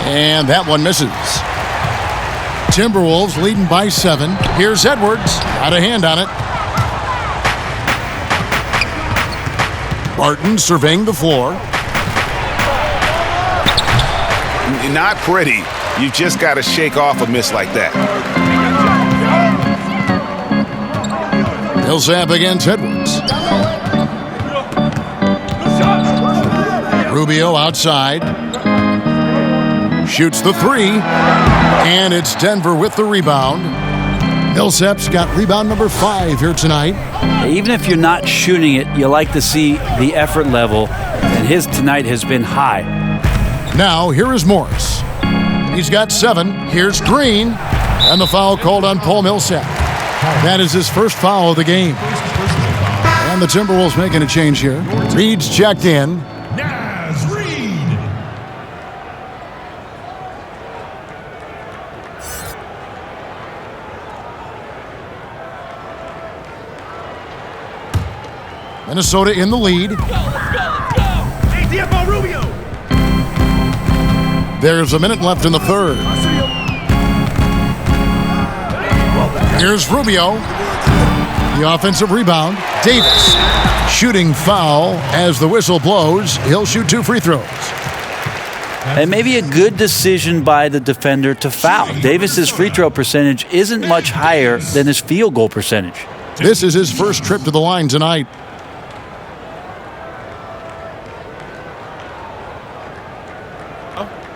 S1: And that one misses. Timberwolves leading by 7. Here's Edwards. Got a hand on it. Barton surveying the floor.
S3: Not pretty. You just got to shake off a miss like that.
S1: Millsap against Edwards. Rubio outside. Shoots the 3, and it's Denver with the rebound. Millsap's got rebound number 5 here tonight.
S4: Even if you're not shooting it, you like to see the effort level, and his tonight has been high.
S1: Now, here is Morris. He's got 7. Here's Green, and the foul called on Paul Millsap. That is his first foul of the game. And the Timberwolves making a change here. Reed's checked in. Minnesota in the lead.
S12: Hey, Rubio.
S1: There's a minute left in the 3rd. Here's Rubio. The offensive rebound. Davis. Shooting foul as the whistle blows. He'll shoot 2 free throws.
S4: And maybe a good decision by the defender to foul. Davis's free throw percentage isn't much higher than his field goal percentage.
S1: This is his first trip to the line tonight.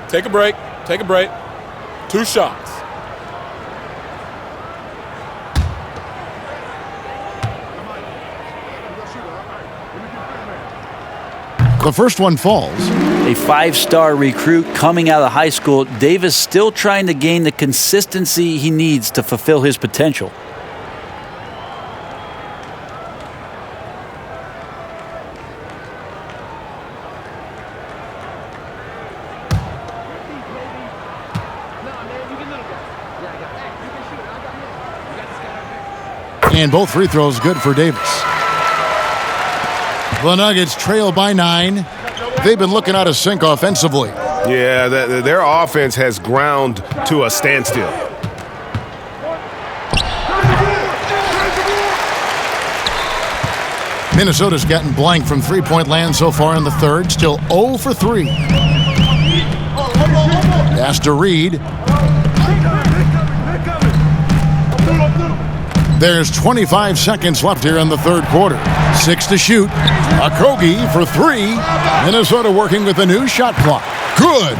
S5: Take a break. Take a break. 2 shots.
S1: The first one falls.
S4: A 5-star recruit coming out of high school, Davis still trying to gain the consistency he needs to fulfill his potential.
S1: And both free throws good for Davis. The Nuggets trail by 9. They've been looking out of sync offensively.
S7: Yeah, their offense has ground to a standstill.
S1: Minnesota's gotten blank from three-point land so far in the third. Still 0 for 3. Pass to Reed. There's 25 seconds left here in the third quarter. 6 to shoot. Okogie for 3. Minnesota working with a new shot clock. Good.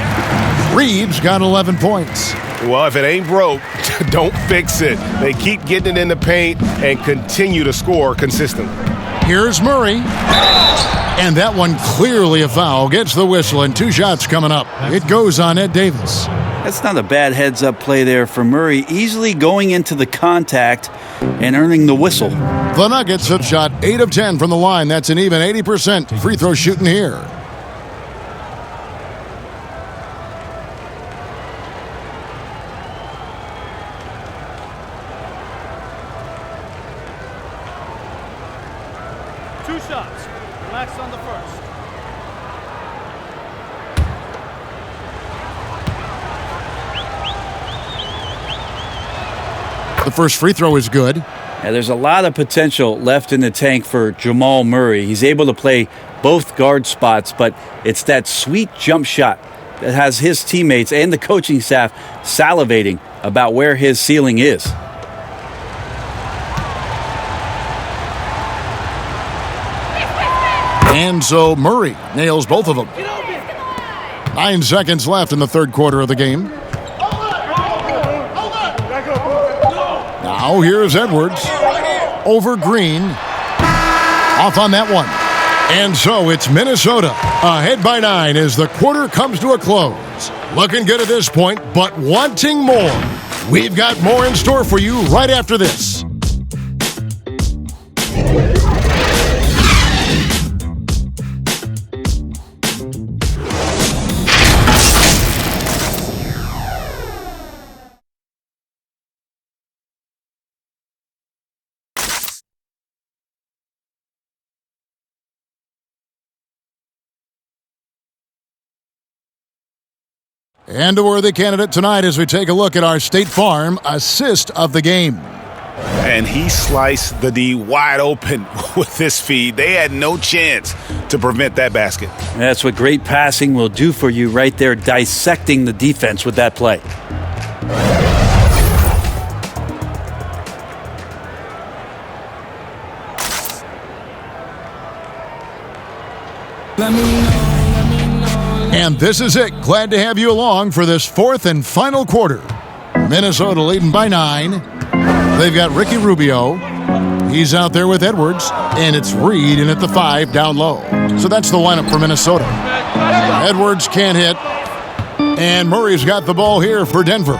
S1: Reed's got 11 points.
S7: Well, if it ain't broke, don't fix it. They keep getting it in the paint and continue to score consistently.
S1: Here's Murray. And that one clearly a foul. Gets the whistle and 2 shots coming up. It goes on Ed Davis.
S4: That's not a bad heads-up play there for Murray, easily going into the contact and earning the whistle.
S1: The Nuggets have shot 8 of 10 from the line. That's an even 80% free throw shooting here.
S12: Two shots. Relax on the first.
S1: The first free throw is good.
S4: Yeah, there's a lot of potential left in the tank for Jamal Murray. He's able to play both guard spots, but it's that sweet jump shot that has his teammates and the coaching staff salivating about where his ceiling is.
S1: And so Murray nails both of them. 9 seconds left in the third quarter of the game. Now here's Edwards. Over Green. Off on that one. And so it's Minnesota ahead by 9 as the quarter comes to a close. Looking good at this point, but wanting more. We've got more in store for you right after this. And a worthy candidate tonight as we take a look at our State Farm assist of the game.
S3: And he sliced the D wide open with this feed. They had no chance to prevent that basket.
S4: That's what great passing will do for you right there, dissecting the defense with that play.
S1: And this is it. Glad to have you along for this fourth and final quarter. Minnesota leading by 9. They've got Ricky Rubio. He's out there with Edwards. And it's Reed in at the 5 down low. So that's the lineup for Minnesota. Edwards can't hit. And Murray's got the ball here for Denver.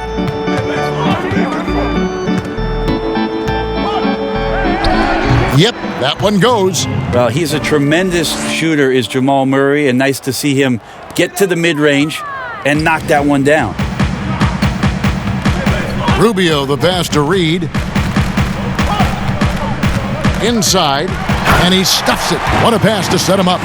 S1: Yep, that one goes.
S4: Well, he's a tremendous shooter, is Jamal Murray, and nice to see him get to the mid-range and knock that one down.
S1: Rubio, the pass to Reed. Inside, and he stuffs it. What a pass to set him up.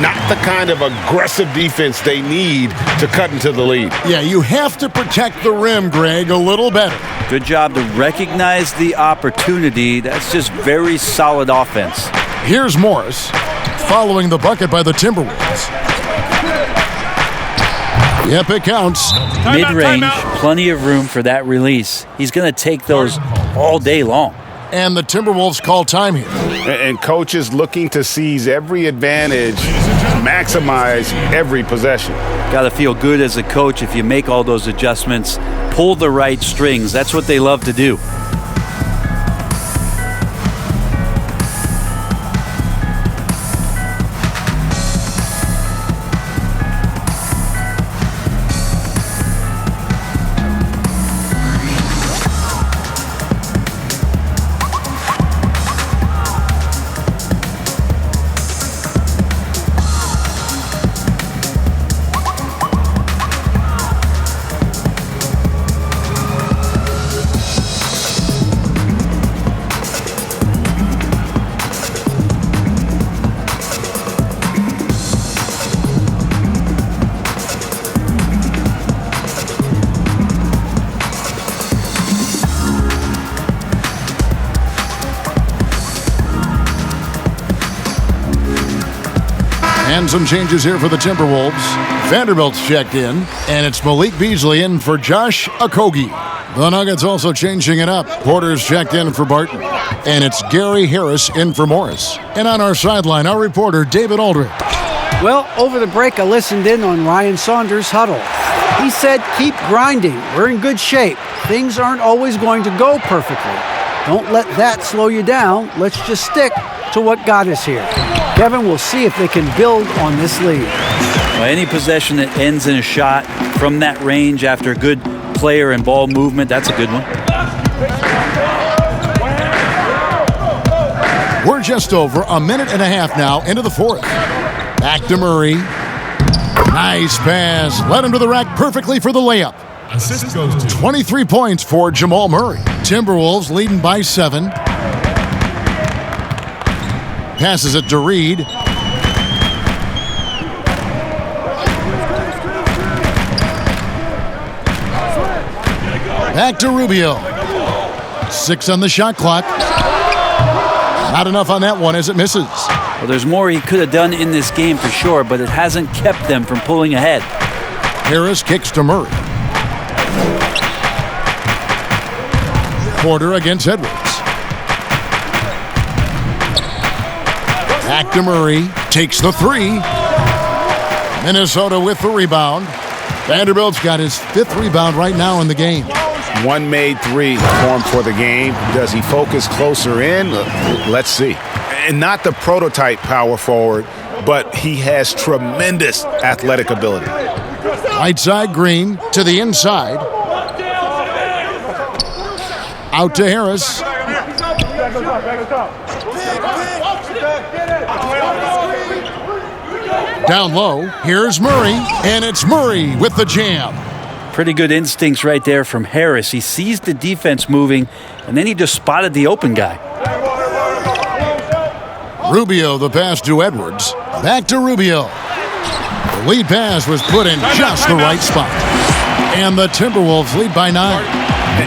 S7: Not the kind of aggressive defense they need to cut into the lead.
S1: Yeah, you have to protect the rim, Greg, a little better.
S4: Good job to recognize the opportunity. That's just very solid offense.
S1: Here's Morris, following the bucket by the Timberwolves. Yep, it counts.
S4: Mid-range, plenty of room for that release. He's going to take those all day long.
S1: And the Timberwolves call time here.
S3: And coaches looking to seize every advantage, maximize every possession.
S4: Got to feel good as a coach if you make all those adjustments, pull the right strings. That's what they love to do.
S1: And some changes here for the Timberwolves. Vanderbilt's checked in, and it's Malik Beasley in for Josh Okogie. The Nuggets also changing it up. Porter's checked in for Barton, and it's Gary Harris in for Morris. And on our sideline, our reporter, David Aldridge.
S2: Well, over the break, I listened in on Ryan Saunders' huddle. He said, keep grinding. We're in good shape. Things aren't always going to go perfectly. Don't let that slow you down. Let's just stick to what got us here. Kevin, we'll see if they can build on this lead.
S4: Well, any possession that ends in a shot from that range after a good player and ball movement, that's a good one.
S1: We're just over a minute and a half now into the fourth. Back to Murray. Nice pass. Led him to the rack perfectly for the layup.
S11: Assist goes to
S1: 23 points for Jamal Murray. Timberwolves leading by 7. Passes it to Reed. Back to Rubio. 6 on the shot clock. Not enough on that one as it misses.
S4: Well, there's more he could have done in this game for sure, but it hasn't kept them from pulling ahead.
S1: Harris kicks to Murray. Porter against Edwards. Back to Murray. Takes the 3. Minnesota with the rebound. Vanderbilt's got his 5th rebound right now in the game.
S3: One made 3 for him for the game. Does he focus closer in? Let's see. And not the prototype power forward, but he has tremendous athletic ability.
S1: Right side, Green to the inside. Out to Harris. Down low, here's Murray, and it's Murray with the jam.
S4: Pretty good instincts right there from Harris. He sees the defense moving, and then he just spotted the open guy.
S1: Rubio the pass to Edwards. Back to Rubio. The lead pass was put in just the right spot. And the Timberwolves lead by 9.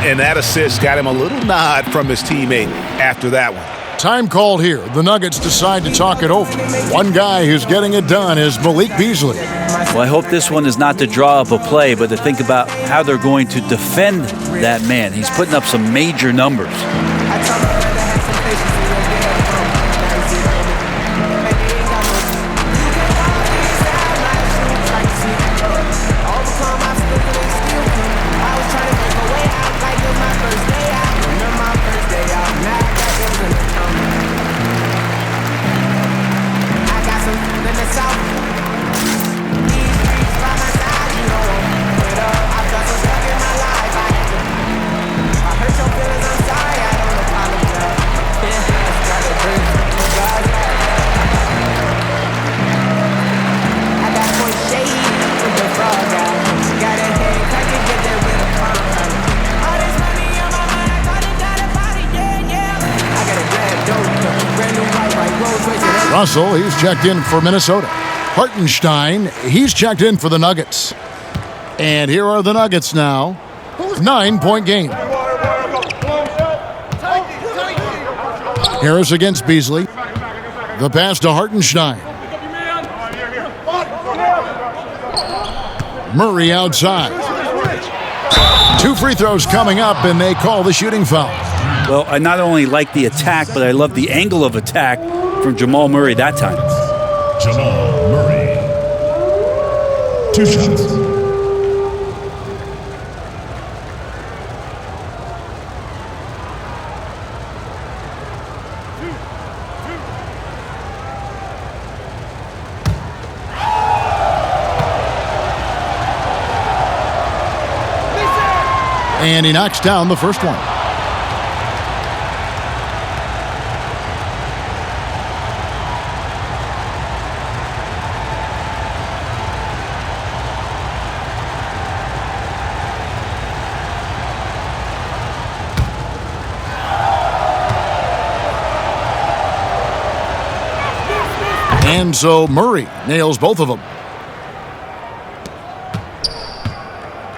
S3: And that assist got him a little nod from his teammate after that one.
S1: Time called here. The Nuggets decide to talk it over. One guy who's getting it done is Malik Beasley.
S4: Well, I hope this one is not to draw up a play, but to think about how they're going to defend that man. He's putting up some major numbers.
S1: Russell, he's checked in for Minnesota. Hartenstein, he's checked in for the Nuggets. And here are the Nuggets now. 9-point game. Harris against Beasley. The pass to Hartenstein. Murray outside. 2 free throws coming up, and they call the shooting foul.
S4: Well, I not only like the attack, but I love the angle of attack from Jamal Murray that time.
S11: Jamal Murray. 2 shots.
S1: And he knocks down the first one. And so Murray nails both of them.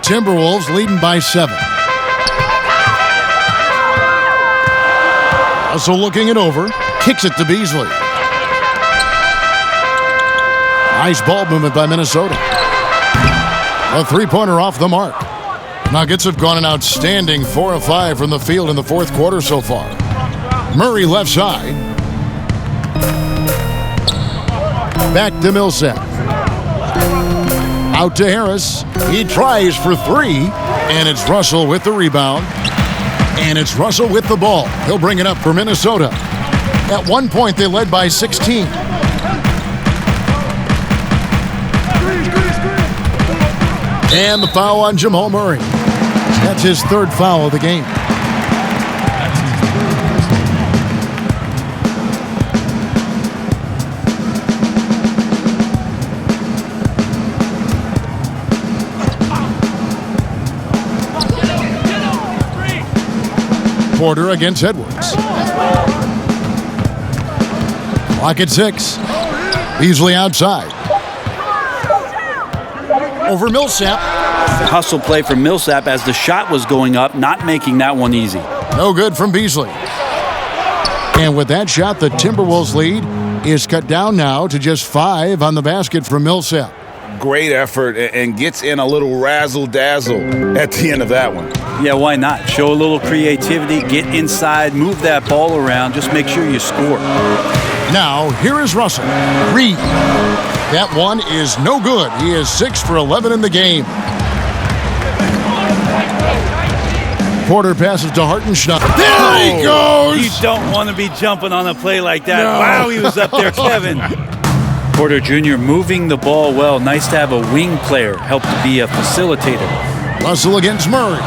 S1: Timberwolves leading by 7. Russell looking it over, kicks it to Beasley. Nice ball movement by Minnesota. A three-pointer off the mark. Nuggets have gone an outstanding 4 of 5 from the field in the fourth quarter so far. Murray left side. Back to Millsap. Out to Harris. He tries for three, and it's Russell with the rebound. And it's Russell with the ball. He'll bring it up for Minnesota. At one point, they led by 16. And the foul on Jamal Murray. That's his third foul of the game. Porter against Edwards. Clock at 6. Beasley outside. Over Millsap.
S4: Hustle play from Millsap as the shot was going up, not making that one easy.
S1: No good from Beasley. And with that shot, the Timberwolves lead is cut down now to just 5 on the basket from Millsap.
S3: Great effort and gets in a little razzle-dazzle at the end of that one.
S4: Yeah, why not? Show a little creativity, get inside, move that ball around, just make sure you score.
S1: Now, here is Russell. Reed. That one is no good. He is 6 for 11 in the game. Porter passes to Hartenstein. There he goes!
S4: You don't want to be jumping on a play like that. No. Wow, he was up there, Kevin. Porter Jr. moving the ball well. Nice to have a wing player help to be a facilitator.
S1: Russell against Murray.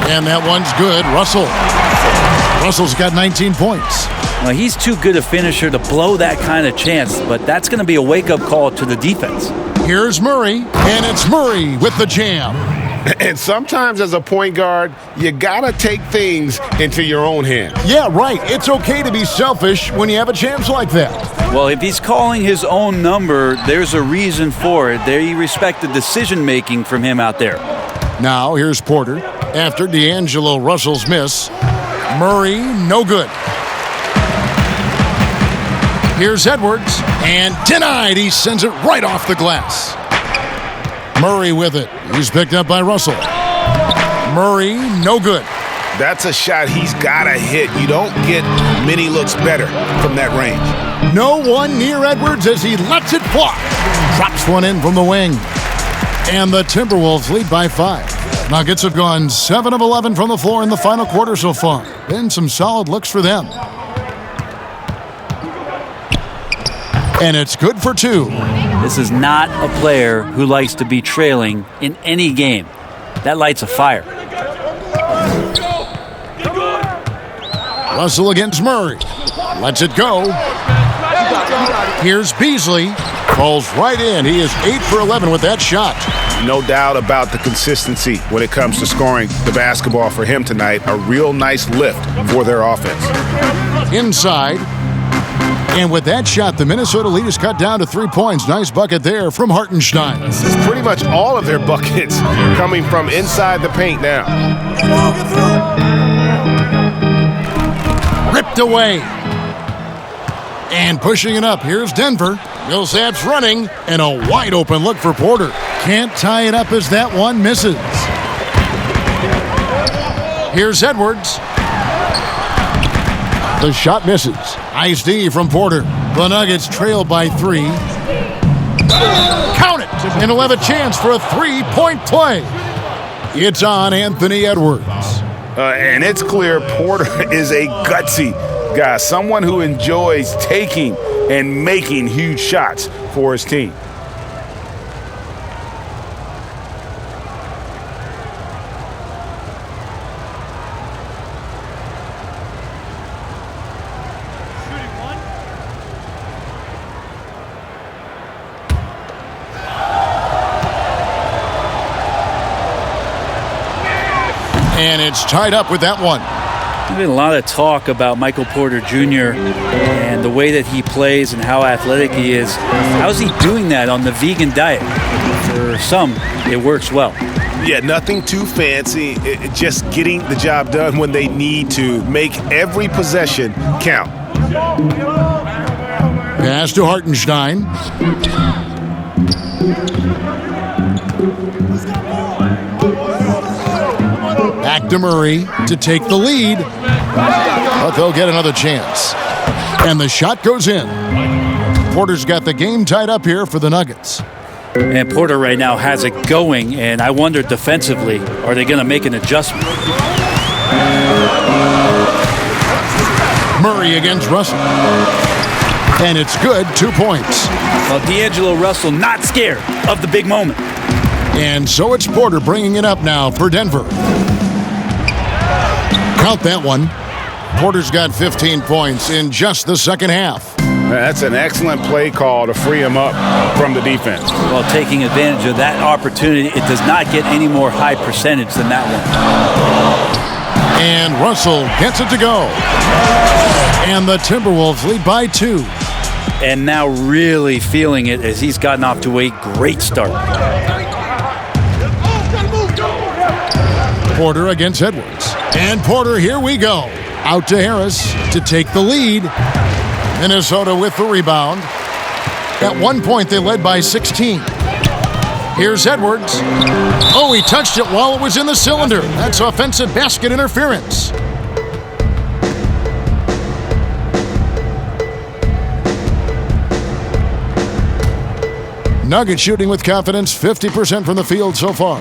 S1: And that one's good. Russell's got 19 points.
S4: Well, he's too good a finisher to blow that kind of chance, but that's going to be a wake-up call to the defense.
S1: Here's Murray, and it's Murray with the jam.
S7: And sometimes as a point guard, you got to take things into your own hands.
S1: Yeah, right. It's okay to be selfish when you have a chance like that.
S4: Well, if he's calling his own number, there's a reason for it. They respect the decision-making from him out there.
S1: Now, here's Porter. After Deangelo Russell's miss, Murray, no good. Here's Edwards, and denied. He sends it right off the glass. Murray with it. He's picked up by Russell. Murray, no good.
S7: That's a shot he's got to hit. You don't get many looks better from that range.
S1: No one near Edwards as he lets it fly. Drops one in from the wing. And the Timberwolves lead by 5. Nuggets have gone 7 of 11 from the floor in the final quarter so far. Been some solid looks for them. And it's good for 2.
S4: This is not a player who likes to be trailing in any game. That lights a fire.
S1: Russell against Murray. Lets it go. Here's Beasley. Falls right in. He is 8 for 11 with that shot.
S7: No doubt about the consistency when it comes to scoring the basketball for him tonight. A real nice lift for their offense.
S1: Inside. And with that shot, the Minnesota lead is cut down to 3 points. Nice bucket there from Hartenstein.
S7: This is pretty much all of their buckets coming from inside the paint now.
S1: Ripped away. And pushing it up. Here's Denver. Millsap's running. And a wide open look for Porter. Can't tie it up as that one misses. Here's Edwards. The shot misses. Nice D from Porter. The Nuggets trail by 3. Count it! And he'll have a chance for a 3-point play. It's on Anthony Edwards.
S3: And it's clear Porter is a gutsy guy, someone who enjoys taking and making huge shots for his team.
S1: And it's tied up with that one.
S4: There's been a lot of talk about Michael Porter Jr. and the way that he plays and how athletic he is. How's he doing that on the vegan diet? For some, it works well.
S7: Yeah, nothing too fancy. Just getting the job done when they need to. Make every possession count.
S1: Pass to Hartenstein. Back to Murray to take the lead. But they'll get another chance. And the shot goes in. Porter's got the game tied up here for the Nuggets.
S4: And Porter right now has it going, and I wonder defensively, are they going to make an adjustment?
S1: Murray against Russell. And it's good, 2 points.
S4: Well, Deangelo Russell not scared of the big moment.
S1: And so it's Porter bringing it up now for Denver. Count that one. Porter's got 15 points in just the second half.
S3: That's an excellent play call to free him up from the defense.
S4: Well, taking advantage of that opportunity, it does not get any more high percentage than that one.
S1: And Russell gets it to go. And the Timberwolves lead by 2.
S4: And now really feeling it as he's gotten off to a great start.
S1: Porter against Edwards. And Porter, here we go. Out to Harris to take the lead. Minnesota with the rebound. At one point, they led by 16. Here's Edwards. Oh, he touched it while it was in the cylinder. That's offensive basket interference. Nuggets shooting with confidence, 50% from the field so far.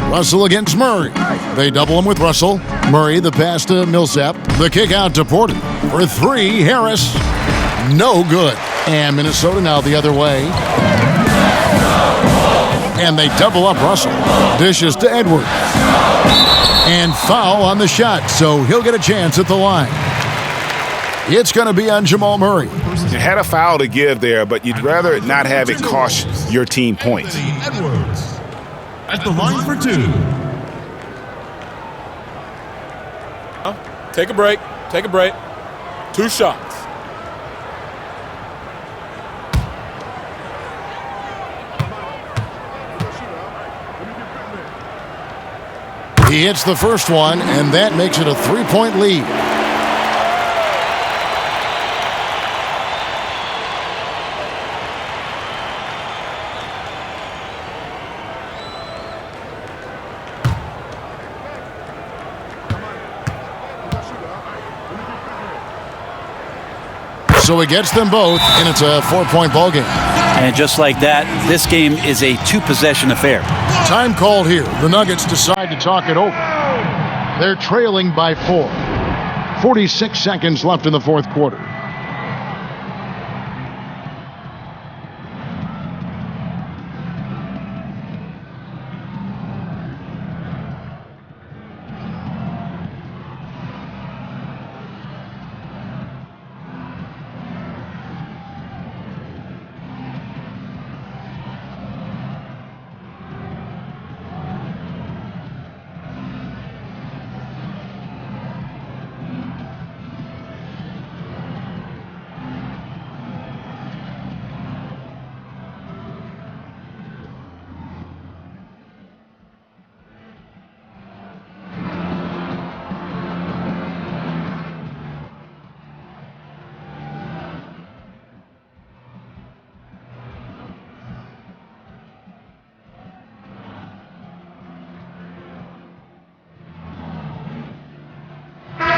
S1: Russell against Murray. They double him with Russell. Murray, the pass to Millsap. The kick out to Porter. For 3, Harris. No good. And Minnesota now the other way. And they double up Russell. Dishes to Edwards. And foul on the shot, so he'll get a chance at the line. It's going to be on Jamal Murray.
S3: You had a foul to give there, but you'd rather not have it cost your team points.
S11: Edwards at the line for 2.
S5: Take a break. Take a break. 2 shots.
S1: He hits the first one, and that makes it a 3-point lead. So he gets them both, and it's a 4-point ball game.
S4: And just like that, this game is a 2-possession affair.
S1: Time called here. The Nuggets decide to talk it over. They're trailing by 4. 46 seconds left in the fourth quarter.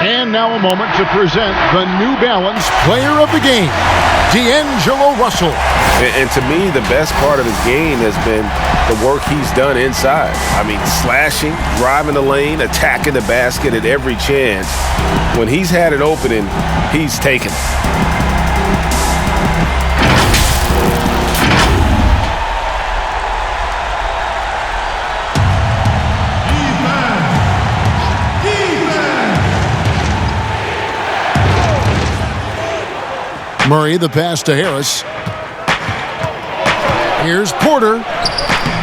S1: And now a moment to present the New Balance Player of the Game, Deangelo Russell.
S7: And to me, the best part of his game has been the work he's done inside. I mean, slashing, driving the lane, attacking the basket at every chance. When he's had an opening, he's taken it.
S1: Murray, the pass to Harris. Here's Porter.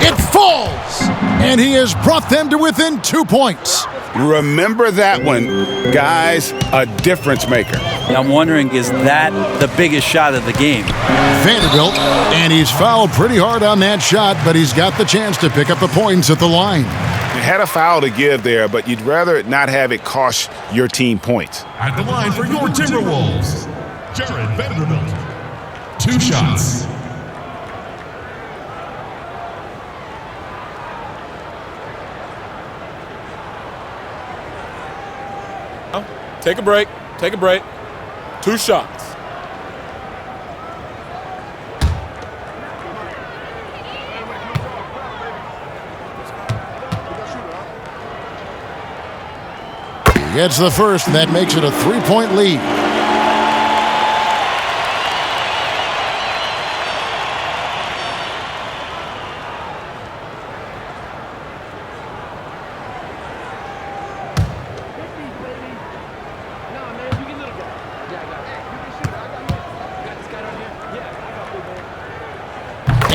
S1: It falls! And he has brought them to within 2 points.
S3: Remember that one, guys, a difference maker.
S4: I'm wondering, is that the biggest shot of the game?
S1: Vanderbilt, and he's fouled pretty hard on that shot, but he's got the chance to pick up the points at the line.
S3: had a foul to give there, but you'd rather not have it cost your team points.
S11: At the line for your Timberwolves, Jared Vanderbilt. 2 shots.
S5: Take a break. Take a break. 2 shots.
S1: He gets the first, and that makes it a 3-point lead.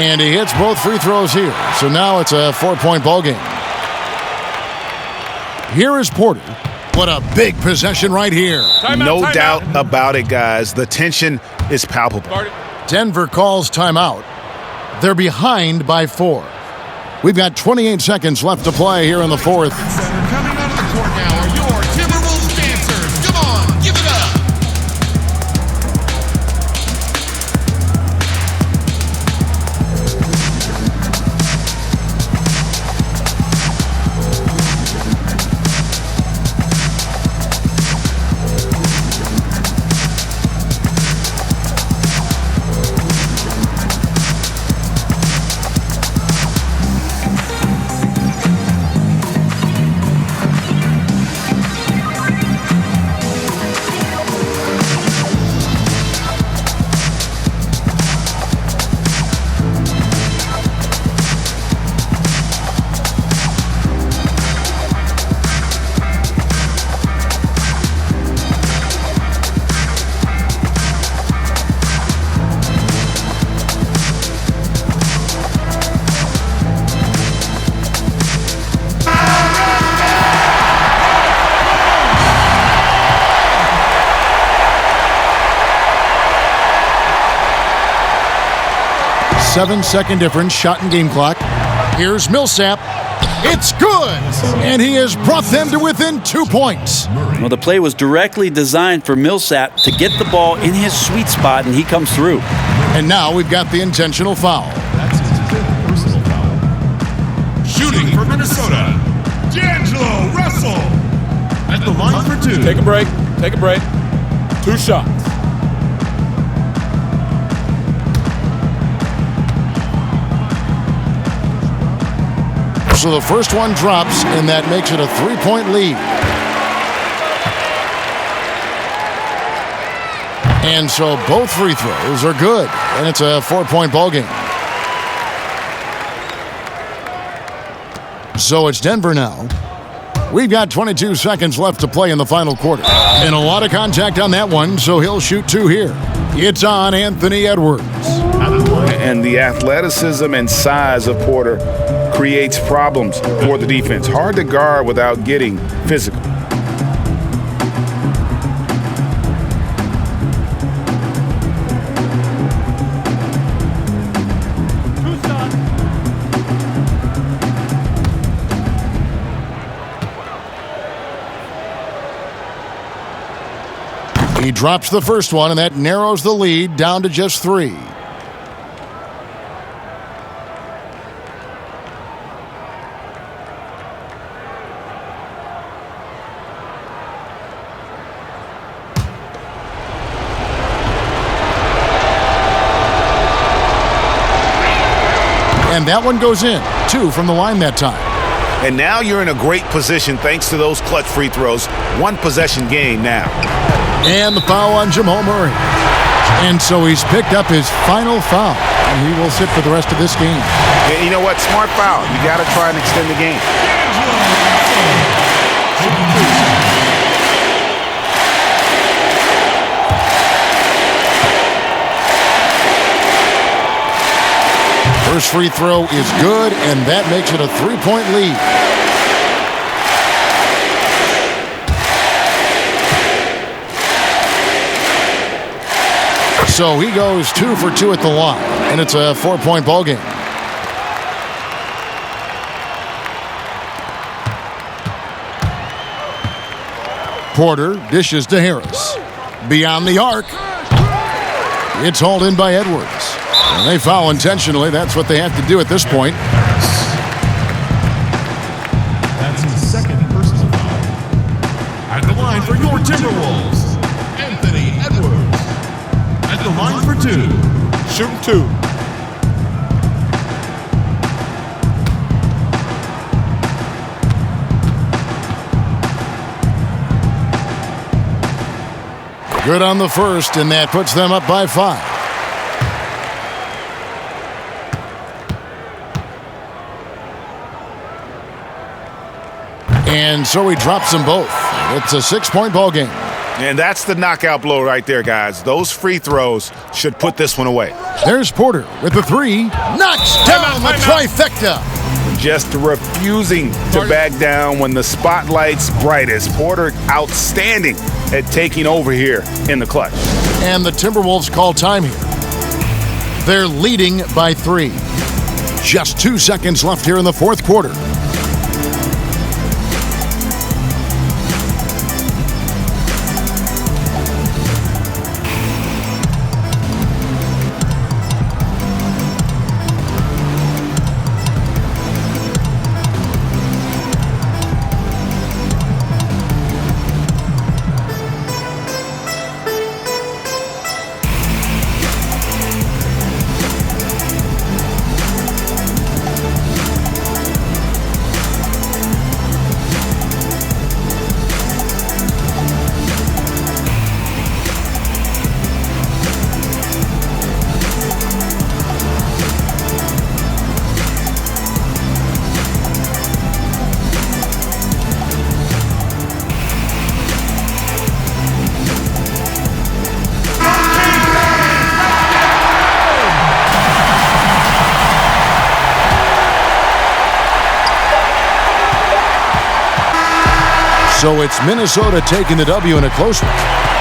S1: And he hits both free throws here. So now it's a 4-point ball game. Here is Porter. What a big possession right here.
S3: No doubt about it, guys. The tension is palpable.
S1: Denver calls timeout. They're behind by 4. We've got 28 seconds left to play here in the fourth.
S11: Coming out of the court now are your Timberwolves dancers. Come on, give it up.
S1: Seven-second difference, shot and game clock. Here's Millsap. It's good! And he has brought them to within 2 points.
S4: Well, the play was directly designed for Millsap to get the ball in his sweet spot, and he comes through.
S1: And now we've got the intentional foul.
S11: That's his 5th personal foul. Shooting for Minnesota, Deangelo Russell. At the line for 2.
S5: Take a break. Take a break. 2 shots.
S1: So the first one drops, and that makes it a 3-point lead. And so both free throws are good, and it's a 4-point ball game. So it's Denver now. We've got 22 seconds left to play in the final quarter. And a lot of contact on that one, so he'll shoot 2 here. It's on Anthony Edwards.
S3: And the athleticism and size of Porter creates problems for the defense. Hard to guard without getting physical.
S1: He drops the first one, and that narrows the lead down to just 3. And that one goes in. 2 from the line that time.
S3: And now you're in a great position thanks to those clutch free throws. 1 possession game now.
S1: And the foul on Jamal Murray. And so he's picked up his final foul. And he will sit for the rest of this game.
S3: And you know what? Smart foul. You got to try and extend the game.
S1: First free throw is good, and that makes it a 3-point lead. So he goes 2 for 2 at the line, and it's a 4-point ball game. Porter dishes to Harris. Beyond the arc. It's hauled in by Edwards. And they foul intentionally. That's what they have to do at this point.
S11: That's his second personal foul. At the line for your Timberwolves, Anthony Edwards. At the line for 2.
S5: Shoot 2.
S1: Good on the first, and that puts them up by 5. And so he drops them both. It's a 6-point ball game.
S3: And that's the knockout blow right there, guys. Those free throws should put this one away.
S1: There's Porter with the 3. Knocks down the trifecta.
S3: Just refusing to back down when the spotlight's brightest. Porter outstanding at taking over here in the clutch.
S1: And the Timberwolves call time here. They're leading by 3. Just 2 seconds left here in the fourth quarter. So it's Minnesota taking the W in a close one.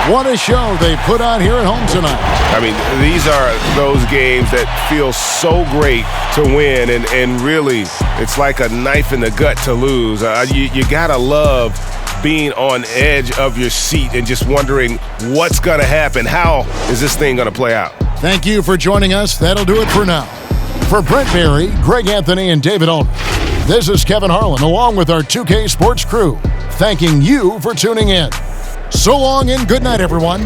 S1: What a show they put on here at home tonight.
S7: I mean, these are those games that feel so great to win, and really, it's like a knife in the gut to lose. You gotta love being on edge of your seat and just wondering what's gonna happen. How is this thing gonna play out?
S1: Thank you for joining us. That'll do it for now. For Brent Berry, Greg Anthony, and David Allman, this is Kevin Harlan along with our 2K Sports crew, thanking you for tuning in. So long and good night, everyone.